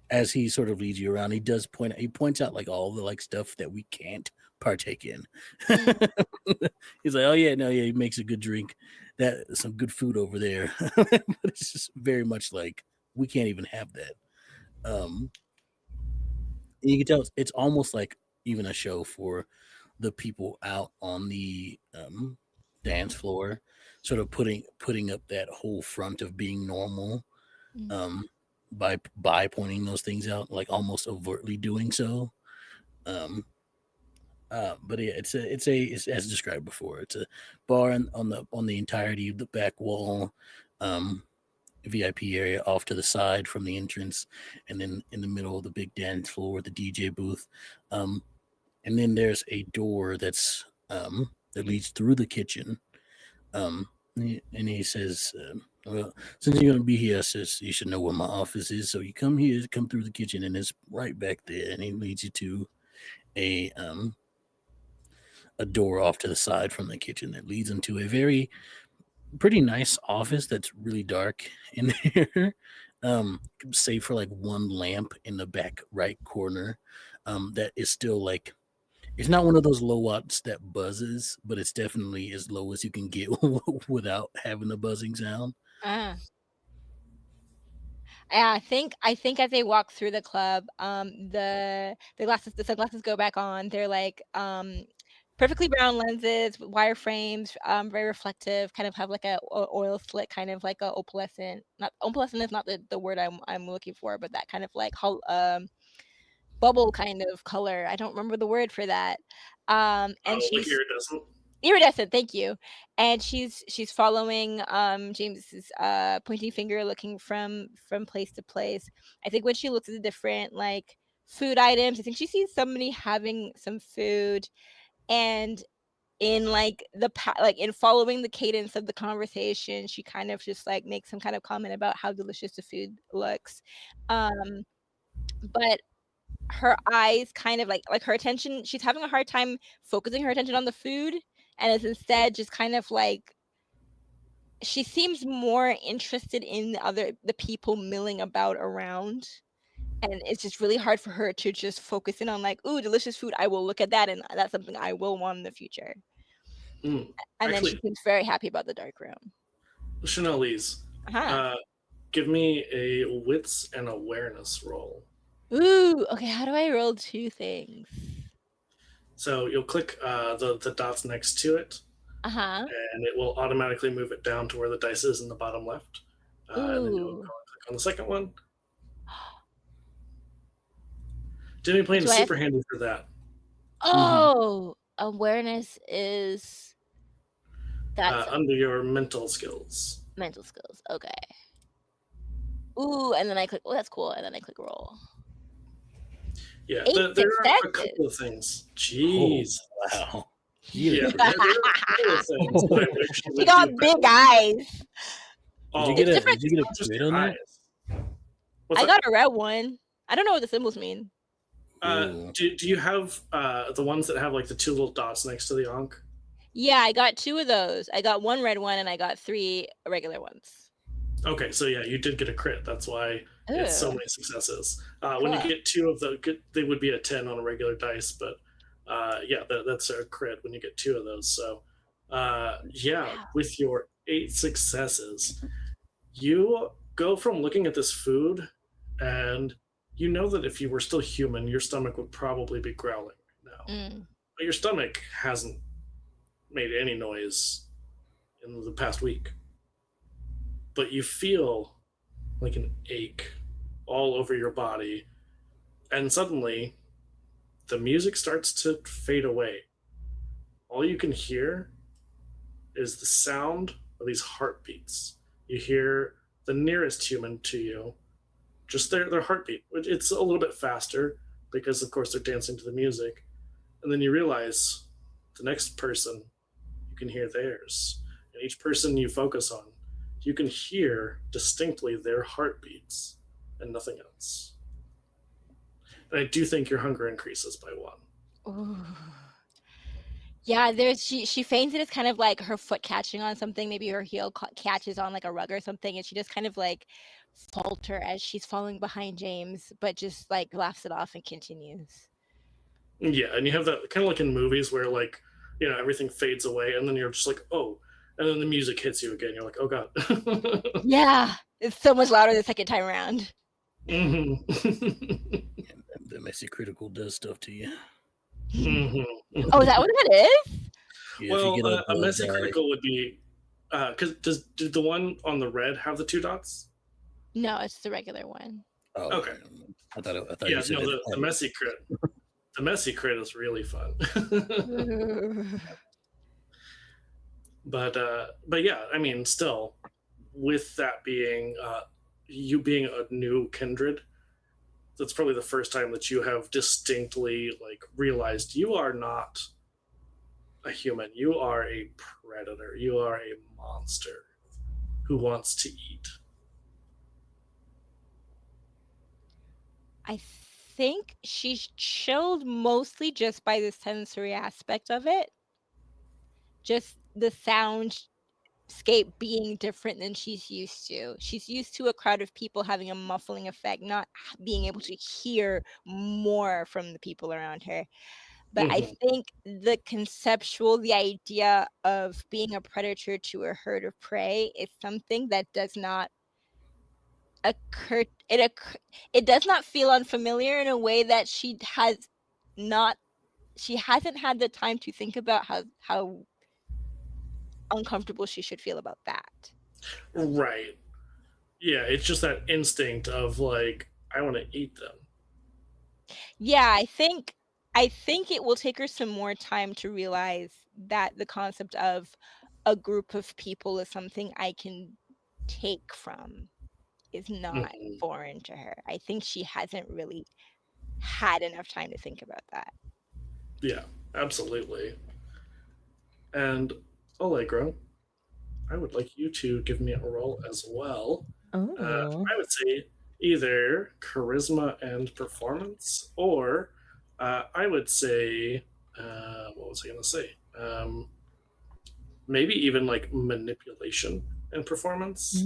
as he sort of leads you around, he points out like all the like stuff that we can't partake in. Mm. He's like, oh yeah, no, yeah, he makes a good drink. That some good food over there. But it's just very much like we can't even have that. Um you can tell it's almost like even a show for the people out on the dance floor, sort of putting up that whole front of being normal Mm. um, by pointing those things out, like almost overtly doing so. Um, but yeah, it's as described before. It's a bar on the entirety of the back wall, um, VIP area off to the side from the entrance, and then in the middle of the big dance floor, the DJ booth, um, and then there's a door that leads through the kitchen. And he says, "Well, since you're gonna be here, sis, you should know where my office is. So you come here, come through the kitchen, and it's right back there. And he leads you to a um a door off to the side from the kitchen that leads into a very pretty nice office that's really dark in there. Save for like one lamp in the back right corner, that is still like it's not one of those low watts that buzzes, but it's definitely as low as you can get without having a buzzing sound. Ah. Yeah, I think as they walk through the club, the sunglasses go back on. They're like perfectly round lenses with wire frames, very reflective, kind of have like a oil slick, kind of like a opalescent. Not opalescent is not the word I'm looking for, but that kind of like bubble kind of color. I don't remember the word for that. And Like she's iridescent. iridescent, thank you. And she's following James's pointing finger, looking from place to place. I think when she looks at the different like food items, I think she sees somebody having some food, and in like like in following the cadence of the conversation, she kind of just like makes some kind of comment about how delicious the food looks. Um, but her eyes kind of like her attention, she's having a hard time focusing her attention on the food, and is instead just kind of like she seems more interested in the people milling about around, and it's just really hard for her to just focus in on like, "Ooh, delicious food, I will look at that, and that's something I will want in the future." Mm. And then she Actually, seems very happy about the dark room. Chanelise, Uh-huh. uh, give me a wits and awareness roll. Ooh, okay, how do I roll 2 things? So you'll click the dots next to it, Uh-huh. and it will automatically move it down to where the dice is in the bottom left. And then you'll go Ooh. and click on the second one. Jimmy playing Do I have super handy for that. Oh! Awareness is that's Under your mental skills. mental skills, okay. Ooh, and then I click oh, that's cool, and then I click roll. Yeah, 8 there are a successes! couple of things. Oh Jeez. wow! Yeah, there are a couple of things that I wish you She would got do big better. eyes! Oh, It's different Did you get not a just crit your on that? eyes. What's I that? got a red one. I don't know what the symbols mean. Ooh. Do you have the ones that have like the two little dots next to the Ankh? Yeah, I got 2 of those. I got 1 red one, and I got 3 regular ones. Okay, so yeah, you did get a crit. That's why it's so Ooh, many successes. When you cool. get 2 of they would be a 10 on a regular dice, but yeah, that's a crit when you get 2 of those. So yeah, Wow. with your 8 successes, you go from looking at this food, and you know that if you were still human, your stomach would probably be growling right now. Mm. But your stomach hasn't made any noise in the past week. But you feel like an ache all over your body, and suddenly the music starts to fade away. All you can hear is the sound of these heartbeats. You hear the nearest human to you, just their heartbeat. It's a little bit faster because, of course, they're dancing to the music. And then you realize the next person, you can hear theirs. And each person you focus on, you can hear distinctly their heartbeats and nothing else. And I do think your hunger increases by 1. Ooh. Yeah, she feigns it as kind of like her foot catching on something. Maybe her heel catches on like a rug or something, and she just kind of like falter as she's falling behind James, but just like laughs it off and continues. Yeah, and you have that kind of like in movies where like, everything fades away and then you're just like, oh, and then the music hits you again. You're like, oh god. Yeah, it's so much louder the second time around. hmm The messy critical does stuff to you. Oh, is that what that is? Yeah, Well, if you get a messy die- critical would be because did the one on the red have the 2 dots? No, it's the regular one. Oh, Okay. I thought Yeah, you said no, it. the messy crit. The messy crit is really fun. But yeah, I mean, still, with that being you being a new kindred, that's probably the first time that you have distinctly like realized you are not a human. You are a predator. You are a monster who wants to eat. I think she's chilled mostly just by the sensory aspect of it. Just the soundscape being different than she's used to. She's used to a crowd of people having a muffling effect, not being able to hear more from the people around her. But I Mhm. think the idea of being a predator to a herd of prey is something that does not occur. It does not feel unfamiliar in a way that she hasn't had the time to think about how uncomfortable she should feel about that. Right. Yeah, it's just that instinct of like, I want to eat them. Yeah, I think it will take her some more time to realize that the concept of a group of people is something I can take from is not Mhm. foreign to her. I think she hasn't really had enough time to think about that. Yeah, absolutely. And Allegro, I would like you to give me a roll as well. Oh. I would say either charisma and performance, or I would say, what was I going to say? Maybe even like manipulation and performance.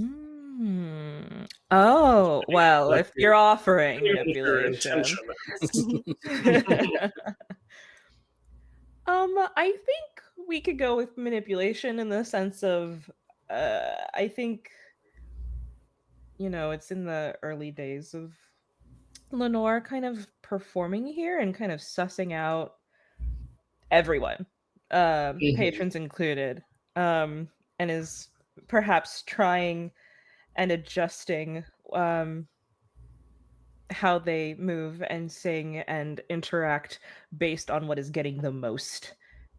Oh, well, Like, if you're offering depending on what your manipulation. intention is. I think we could go with manipulation in the sense of I think it's in the early days of Lenore kind of performing here and kind of sussing out everyone, Mhm. patrons included, and is perhaps trying and adjusting how they move and sing and interact based on what is getting the most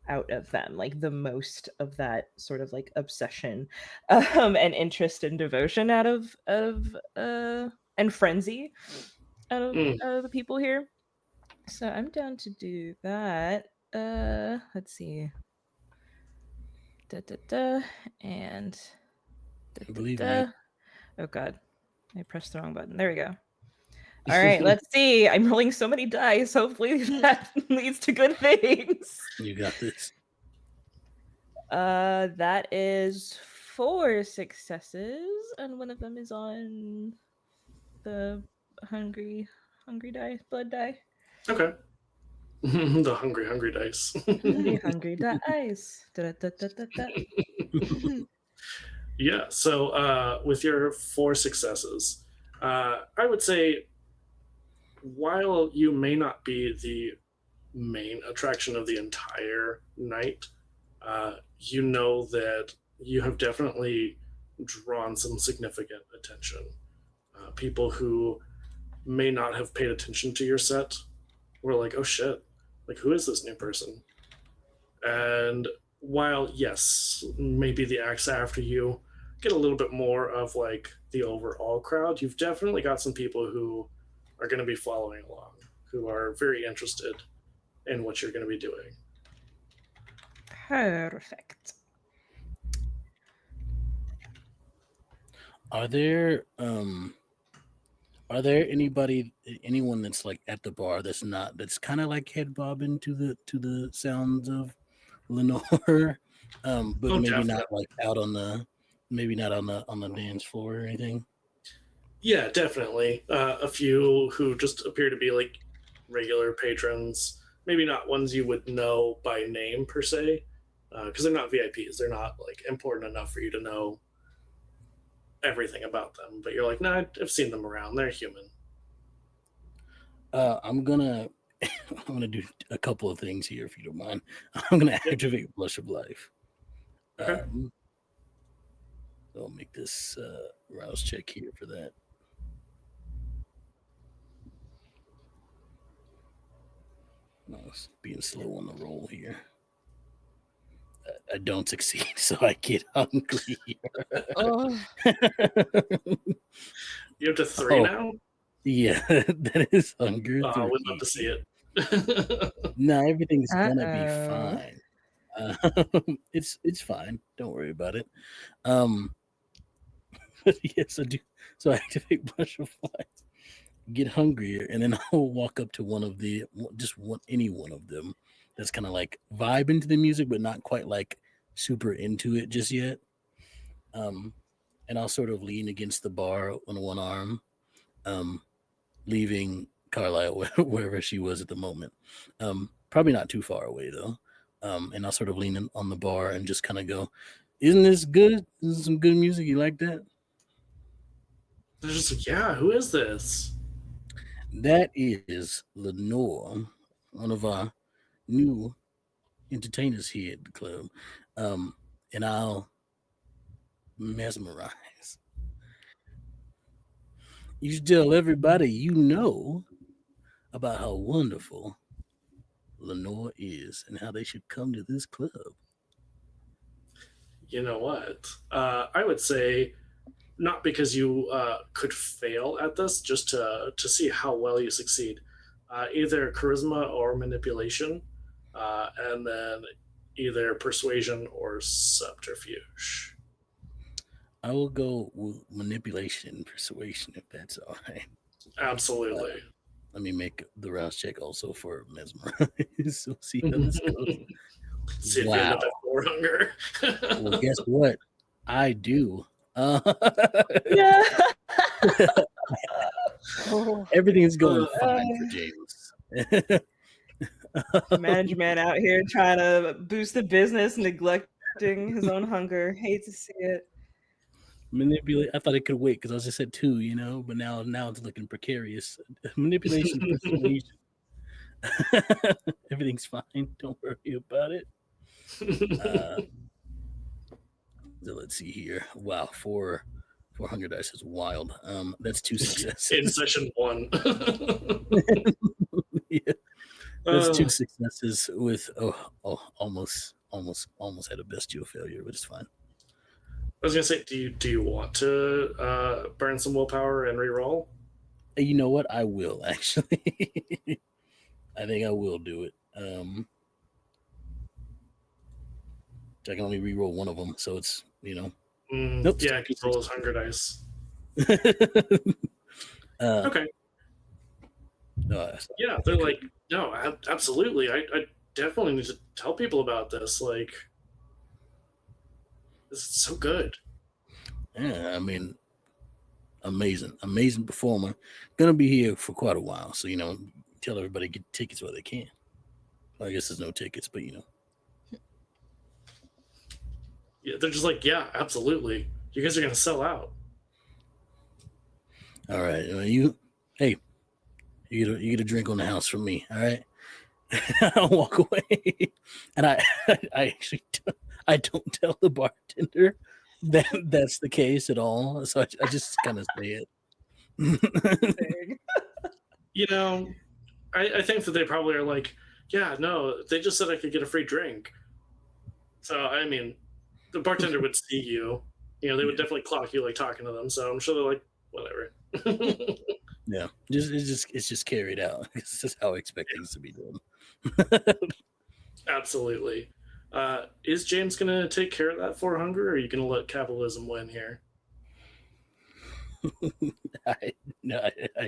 out of them, like the most of that sort of like obsession and interest and devotion out of and frenzy out of Mm. the people here. So I'm down to do that. Let's see. Da, da, da, and da, I da, believe da. you. Oh god, I pressed the wrong button. There we go. All right, let's see. I'm rolling so many dice. Hopefully that leads to good things. You got this. That is 4 successes, and one of them is on the hungry die, blood die. Okay. The hungry dice. Hungry dice. Da, da, da, da, da. Yeah. So with your 4 successes, I would say while you may not be the main attraction of the entire night, you know that you have definitely drawn some significant attention. People who may not have paid attention to your set were like, oh shit, like who is this new person? And while, yes, maybe the acts after you get a little bit more of like the overall crowd, you've definitely got some people who are going to be following along, who are very interested in what you're going to be doing. Perfect. Are there anyone that's like at the bar that's kind of like head bobbing to the sounds of Lenore, but Oh, maybe definitely. not like on the dance floor or anything? Yeah, definitely. A few who just appear to be like regular patrons, maybe not ones you would know by name per se, because they're not VIPs. They're not like important enough for you to know everything about them. But you're like, nah, I've seen them around. They're human. I'm gonna I'm gonna do a couple of things here if you don't mind. I'm gonna Yep. activate Blush of Life. Okay. So I'll make this rouse check here for that. I was being slow on the roll here. I don't succeed, so I get hungry. Oh, You up to 3 Oh. now? Yeah, that is hunger. Oh, we'd love to see it. No, everything's gonna be Uh-oh. fine. It's fine. Don't worry about it. But yes, I do. So I activate Brush of Life, get hungrier, and then I'll walk up to any one of them that's kind of like vibe into the music, but not quite like super into it just yet. And I'll sort of lean against the bar on one arm, leaving Carlisle wherever she was at the moment. Probably not too far away though. And I'll sort of lean on the bar and just kind of go, "Isn't this good? This is some good music. You like that?" They're just like, yeah, who is this? That is Lenore, one of our new entertainers here at the club. And I'll mesmerize. You should tell everybody you know about how wonderful Lenore is and how they should come to this club. You know what? I would say not because you could fail at this, just to see how well you succeed. Either charisma or manipulation, and then either persuasion or subterfuge. I will go with manipulation and persuasion if that's all right. Absolutely. Let me make the rouse check also for mesmerize. So see how this goes. See if you end up at 4 hunger. Well, guess what? I do. Yeah. Everything's going fine for James. Management out here trying to boost the business, neglecting his own hunger. Hate to see it. Manipulate. I thought it could wait because I just said 2, but now it's looking precarious. Manipulation, persuasion. Everything's fine. Don't worry about it. So let's see here. Wow, 4 hunger dice is wild. That's 2 successes. In session 1. Yeah. That's 2 successes with almost had a bestial failure, but it's fine. I was gonna say, do you want to burn some willpower and re-roll? You know what? I will actually. I think I will do it. I can only re-roll one of them, so it's Nope. Yeah, I can roll his hunger dice. Okay. Yeah, they're like, no, absolutely. I definitely need to tell people about this. Like, this is so good. Yeah, I mean, amazing performer. Gonna be here for quite a while, so tell everybody get tickets while they can. Well, I guess there's no tickets, but Yeah, they're just like, yeah, absolutely. You guys are gonna sell out. All right, you get a drink on the house from me. All right, I'll walk away, and I actually I don't tell the bartender that's the case at all. So I just kind of say it. I think that they probably are like, yeah, no, they just said I could get a free drink. So I mean, the bartender would see you. They would definitely clock you like talking to them. So I'm sure they're like, whatever. Yeah, it's just carried out. This is how I expect things to be done. Absolutely. Is James going to take care of that for hunger, or are you going to let capitalism win here? I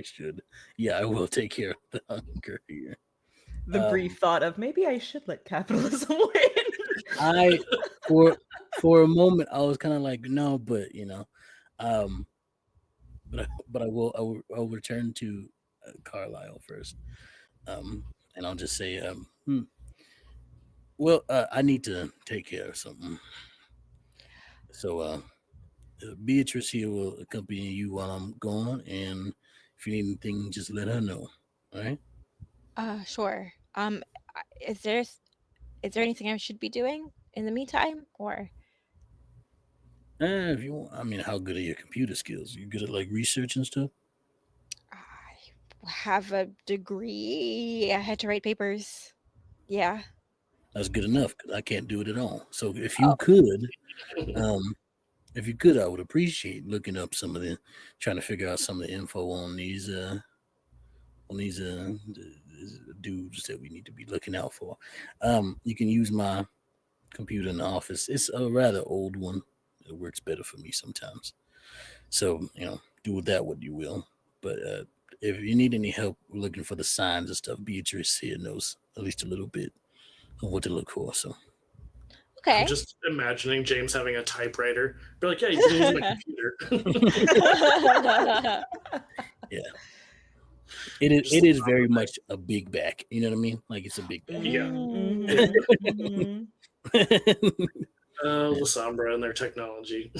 should. Yeah, I will take care of the hunger here. The brief thought of maybe I should let capitalism win. For a moment I was kind of like no, but but I'll return to Carlisle first, and I'll just say well I need to take care of something, so Beatrice here will accompany you while I'm gone, and if you need anything, just let her know. All right. Sure. Is there anything I should be doing in the meantime, or? If you want, I mean, how good are your computer skills? You good at like research and stuff? I have a degree. I had to write papers. Yeah. That's good enough because I can't do it at all. So if Oh. you could, I would appreciate looking up trying to figure out some of the info on these dudes that we need to be looking out for. You can use my computer in the office. It's a rather old one. It works better for me sometimes. So, do with that what you will. But if you need any help looking for the signs and stuff, Beatrice here knows at least a little bit of what to look for. So, Okay. I'm just imagining James having a typewriter. Be like, yeah, you can use my computer. Yeah. It is very much a big back. You know what I mean? Like it's a big back. Yeah. Mhm. La Sombra and their technology.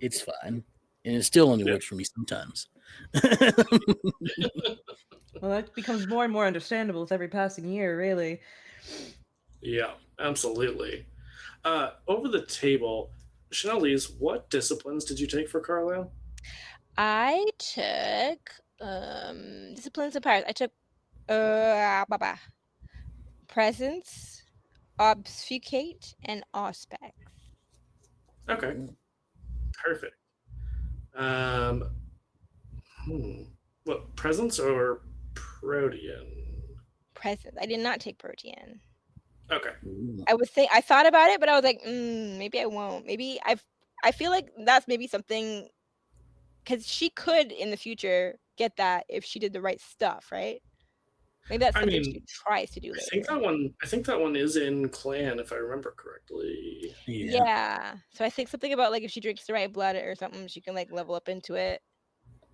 It's fine. And it still only works for me sometimes. Well, that becomes more and more understandable with every passing year, really. Yeah, absolutely. Over the table, Chanelise, what disciplines did you take for Carlisle? I took disciplines of powers. I took presence, obfuscate, and aspect. Okay, perfect. What, presence or protean? Presence. I did not take protean. Okay. I thought about it, but I was like, maybe I won't. Maybe I feel like that's maybe something, because she could in the future get that if she did the right stuff, right? Maybe that's something she tries to do later. I think that one is in clan, if I remember correctly. Yeah. So I think something about like if she drinks the right blood or something, she can like level up into it.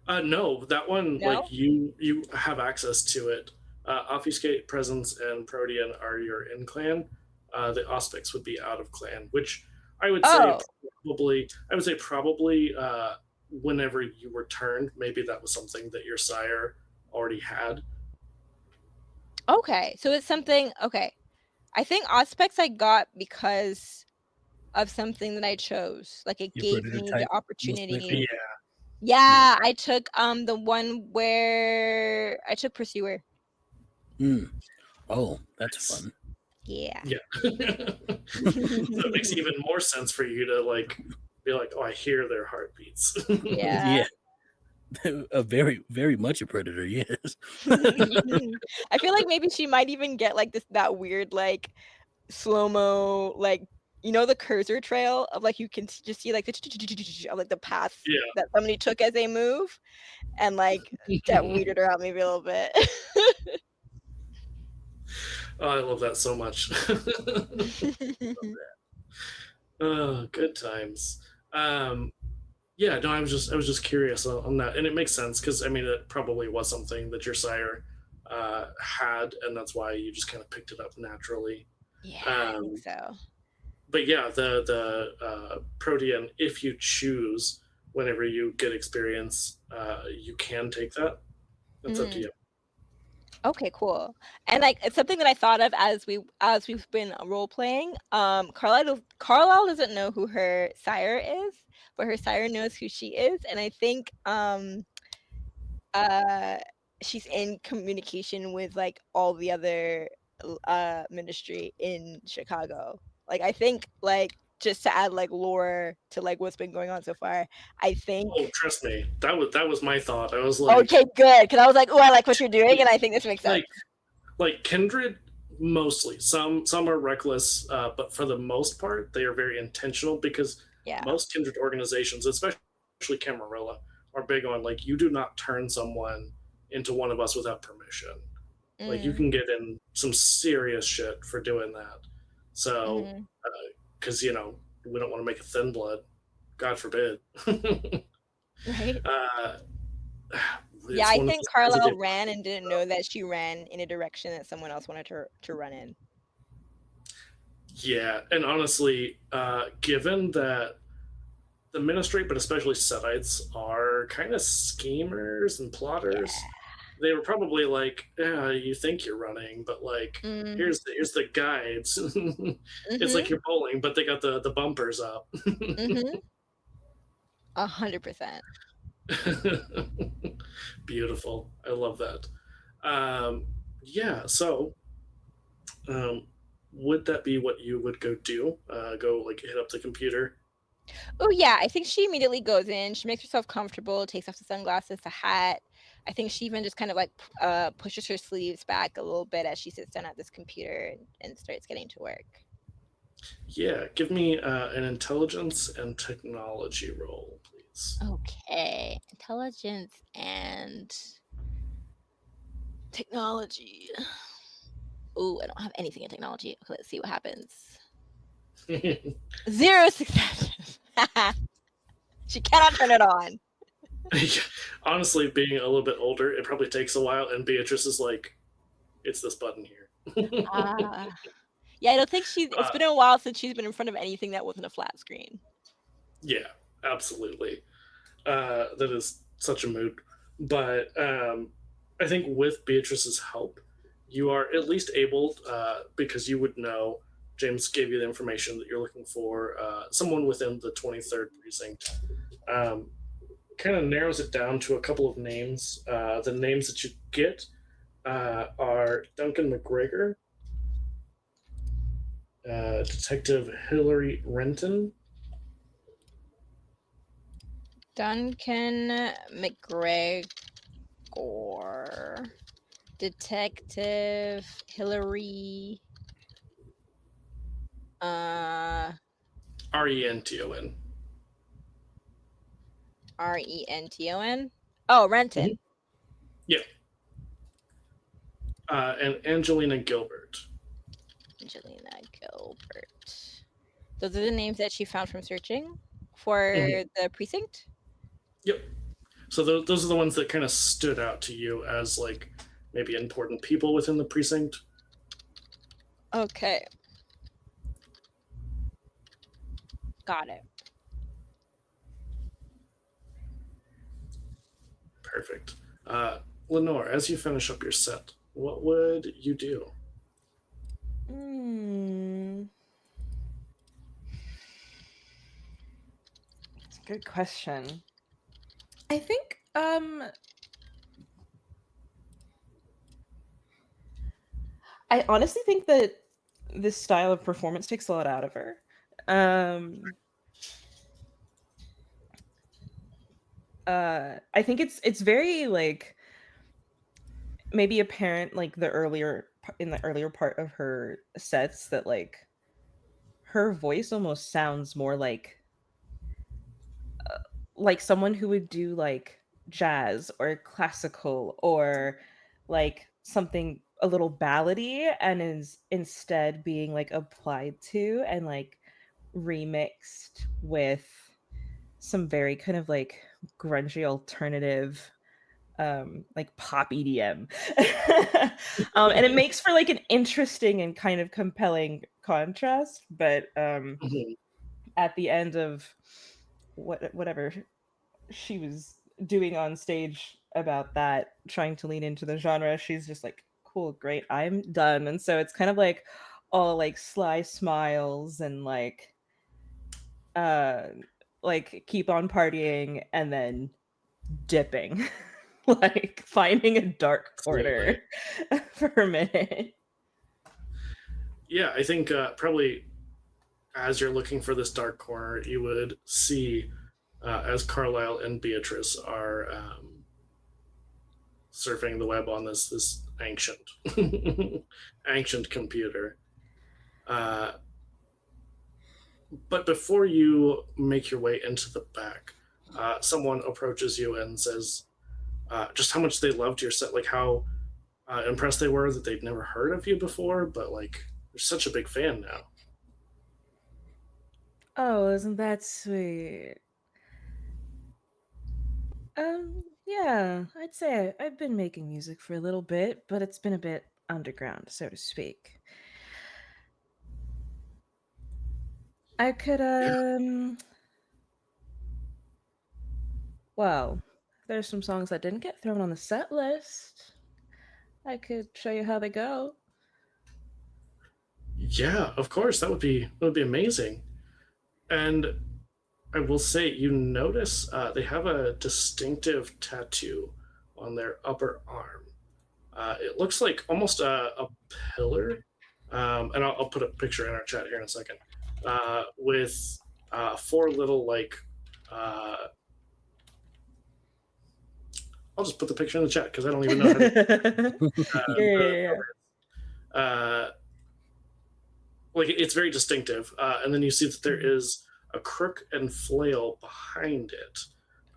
No, that one, No? like you have access to it. Obfuscate, presence, and protean are your in clan. The aspects would be out of clan, which I would say probably whenever you were turned, maybe that was something that your sire already had. Okay, so it's something. Okay, I think aspects I got because of something that I chose. Like it gave me the opportunity. Yeah, I took the one where I took pursuer. Oh, that's fun. Yeah. Yeah. So it makes even more sense for you to like be like, oh, I hear their heartbeats. Yeah. A very, very much a predator, yes. I feel like maybe she might even get like that weird like slow-mo, like the cursor trail of like you can just see like the path that somebody took as they move, and like that weirded her out maybe a little bit. Oh, I love that so much. Love that. Oh, good times. Yeah, no, I was just curious on that, and it makes sense because I mean it probably was something that your sire had, and that's why you just kind of picked it up naturally. Yeah, I think so. But yeah, the protean, if you choose, whenever you get experience, you can take that. That's up to you. Okay, cool. And like it's something that I thought of as we've been role playing. Carlisle doesn't know who her sire is, but her sire knows who she is, and I think she's in communication with like all the other ministry in Chicago. Like I think like just to add like lore to like what's been going on so far, I think. Oh, trust me, that was my thought. I was like, okay, good, because I was like, oh, I like what you're doing, and I think this makes sense. Like Kindred, Mostly, some are reckless, but for the most part, they are very intentional because Yeah. most Kindred organizations, especially Camarilla, are big on like you do not turn someone into one of us without permission. Like you Mm, can get in some serious shit for doing that. So, hmm. because we don't want to make a thin blood, God forbid. Right. uh, Yeah, it's I one of think those things that Carlisle they. ran and didn't know that she ran in a direction that someone else wanted to run in. Yeah, and honestly, given that the ministry, but especially Setites, are kind of schemers and Yeah. plotters. They were probably like, "Yeah, you think you're running, but like, Mm, here's the guides." It's mm-hmm. like you're bowling, but they got the bumpers up. Mm-hmm. 100%. Beautiful. I love that. Um, yeah. So, um, would that be what you would go do? Go like hit up the computer? Oh yeah, I think she immediately goes in. She makes herself comfortable, takes off the sunglasses, the hat. I think she even just kind of like pushes her sleeves back a little bit as she sits down at this computer and starts getting to work. Yeah. Give me an intelligence and technology roll, please. Okay, intelligence and technology. Oh, I don't have anything in technology. Okay, let's see what happens. 0 successes. She cannot turn it on. Honestly, being a little bit older, it probably takes a while, and Beatrice is like, "It's this button here." Ah. Yeah, I don't think it's been a while since she's been in front of anything that wasn't a flat screen. Yeah, absolutely. That is such a mood. But I think with Beatrice's help, you are at least able, because you would know. James gave you the information that you're looking for. Someone within the 23rd precinct. Um, Kind of narrows it down to a couple of names. The names that you get are Duncan McGregor, Detective Hillary Renton, Duncan McGregor, Detective Hillary, uh, Renton. Renton. Oh, Renton. Mm-hmm. Yeah. And Angelina Gilbert. Angelina Gilbert. Those are the names that she found from searching for Mm-hmm. the precinct. Yep. So those are the ones that kind of stood out to you as like maybe important people within the precinct. Okay. Got it. Perfect. Lenore, as you finish up your set, what would you do? It's a good question. I think I honestly think that this style of performance takes a lot out of her. I think it's very like maybe apparent like in the earlier part of her sets that like her voice almost sounds more like someone who would do like jazz or classical or like something a little ballady and is instead being like applied to and like remixed with some very kind of like grungy alternative like pop EDM. And it makes for like an interesting and kind of compelling contrast, but Mhm. at the end of whatever she was doing on stage about that, trying to lean into the genre, she's just like, cool, great, I'm done. And so it's kind of like all like sly smiles and uh like keep on partying and then dipping. Like finding a dark Absolutely. corner for a minute. Yeah, I think probably as you're looking for this dark corner, you would see as Carlisle and Beatrice are surfing the web on this ancient, ancient computer. Uh, but before you make your way into the back, someone approaches you and says just how much they loved your set, like how impressed they were that they'd never heard of you before, but like they're such a big fan now. Oh, isn't that sweet? Yeah, I'd say I've been making music for a little bit, but it's been a bit underground, so to speak. I could, well, there's some songs that didn't get thrown on the set list. I could show you how they go. Yeah, of course, that would be amazing. And I will say, you notice they have a distinctive tattoo on their upper arm. It looks like almost a pillar, and I'll put a picture in our chat here in a second, with four little like. I'll just put the picture in the chat because I don't even know how to. Yeah. Uh, like it's very distinctive, and then you see that there is a crook and flail behind it,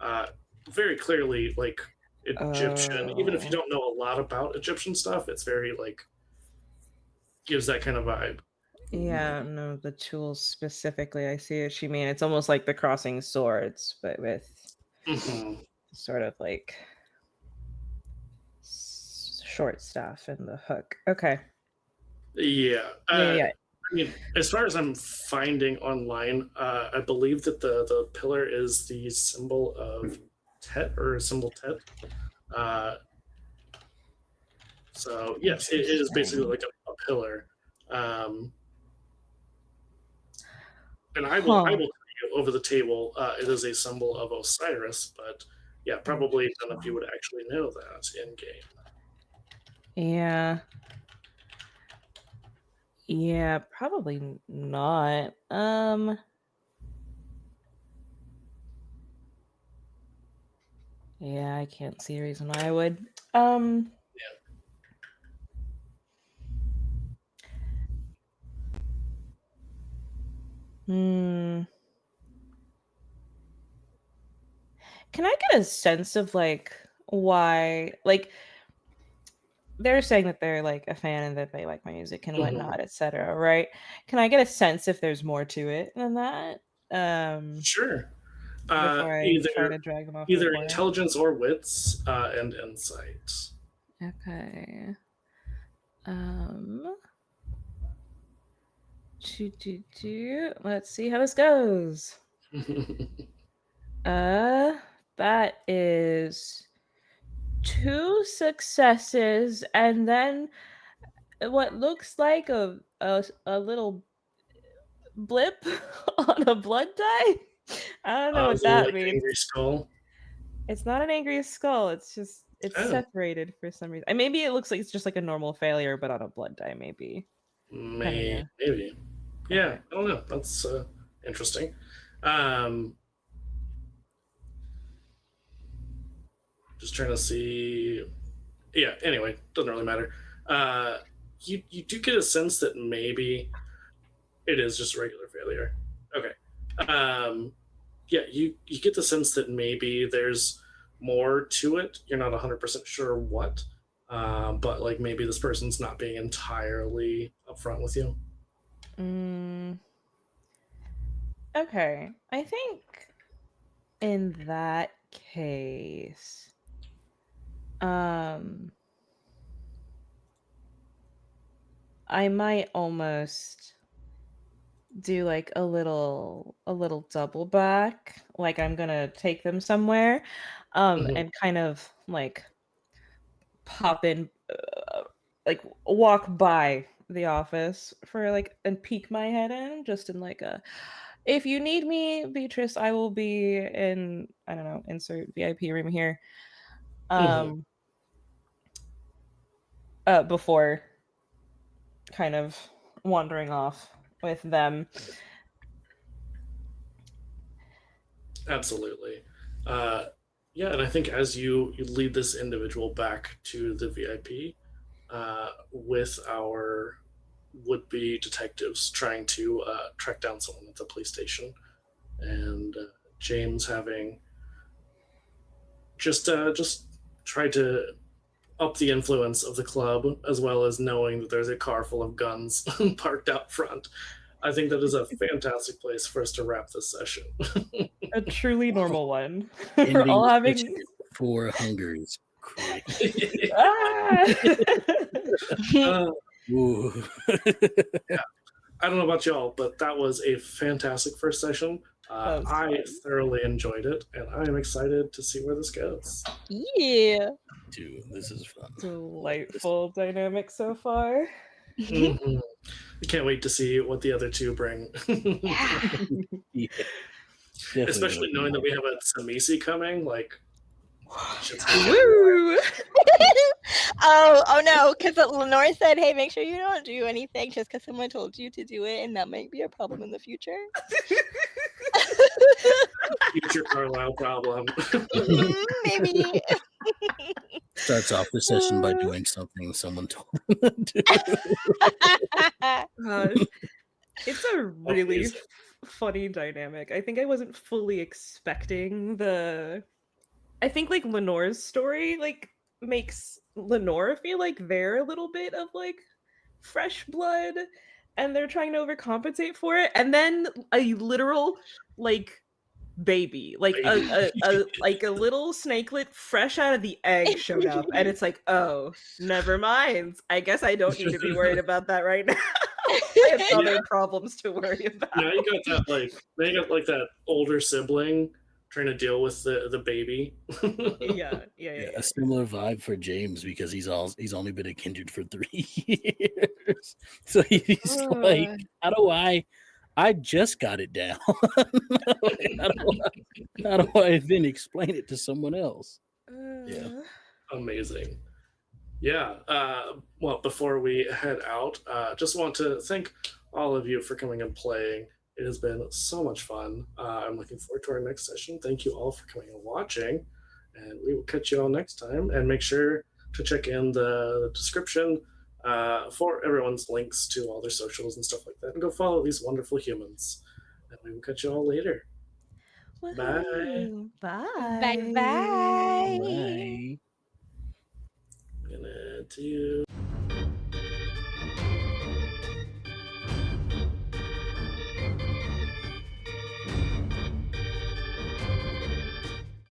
uh, very clearly like Egyptian. Even if you Oh. don't know a lot about Egyptian stuff, it's very like gives that kind of vibe. Yeah, no, the tools specifically, I see what you mean. It's almost like the crossing swords, but with Hmm. sort of like short staff and the hook. Okay. Yeah. Yeah, yeah. I mean, as far as I'm finding online, I believe that the pillar is the symbol of Tet or symbol Tet. Uh, so yes, it is basically Interesting. like a pillar. Um, and I Huh. will tell you over the table. It is a symbol of Osiris, but yeah, probably none of you Interesting. would actually know that in game. Yeah. Yeah, probably not. Yeah, I can't see a reason why I would. Um, hmm. Can I get a sense of like why like they're saying that they're like a fan and that they like my music and Mhm. whatnot, etc., right? Can I get a sense if there's more to it than that? Sure. Before I try Either to drag them off to the either corner. intelligence or wits and insight. Okay. Um, let's see how this goes. Uh, that is 2 successes and then what looks like a little blip on a blood die. I don't know what Little that like means. angry skull. It's not an angry skull. It's just it's Oh, separated for some reason. And maybe it looks like it's just like a normal failure, but on a blood die, maybe. Depending on maybe. Yeah, okay. I don't know. That's interesting. Um, just trying to see. Yeah. Anyway, doesn't really matter. Uh, you do get a sense that maybe it is just a regular failure. Okay. Yeah, you get the sense that maybe there's more to it. You're not 100% sure what, but like maybe this person's not being entirely upfront with you. Mm, okay. I think in that case, um, I might almost do like a little double back, like I'm gonna take them somewhere, Mhm. and kind of like pop in, like walk by the office for like and peek my head in, just in like a, if you need me, Beatrice, I will be in, I don't know, insert VIP room here. Mhm. Um, before kind of wandering off with them. Absolutely. Uh, yeah, and I think as you lead this individual back to the VIP, with our would-be detectives trying to track down someone at the police station, and James having just tried to up the influence of the club, as well as knowing that there's a car full of guns parked out front. I think that is a fantastic place for us to wrap this session. A truly normal one. We're Ending all the having. session for hunger is great. Ah! Uh, Ooh. I don't know about y'all, but that was a fantastic first session. That was I fun. thoroughly enjoyed it, and I am excited to see where this goes. Yeah. Dude, this is fun. Delightful dynamic so far. Mhm. I can't wait to see what the other two bring. Yeah, definitely Especially gonna knowing be that we have a Samisi coming, like shit's gonna get Woo! oh no, because Lenore said, "Hey, make sure you don't do anything just because someone told you to do it, and that might be a problem in the future." future Carlisle problem. Maybe. starts off the session by doing something someone told him to do. Gosh, it's a really Amazing. funny dynamic. I think I wasn't fully expecting the. I think like Lenore's story like makes Lenore feel like they're a little bit of like fresh blood, and they're trying to overcompensate for it, and then a literal like baby, like a like a little snakelet fresh out of the egg showed up, and it's like, oh, never mind. I guess I don't need to be worried about that right now. I have other problems to worry about. Now you got that older sibling trying to deal with the baby. Yeah. A similar vibe for James because he's only been a Kindred for 3 years, so he's like, I just got it down. how do I then explain it to someone else? Yeah. Amazing. Yeah. Well, before we head out, just want to thank all of you for coming and playing. It has been so much fun. I'm looking forward to our next session. Thank you all for coming and watching, and we will catch you all next time. And make sure to check in the description for everyone's links to all their socials and stuff like that, and go follow these wonderful humans. And we will catch you all later. Bye. Woohoo. Bye. Bye bye. Bye. I'm gonna do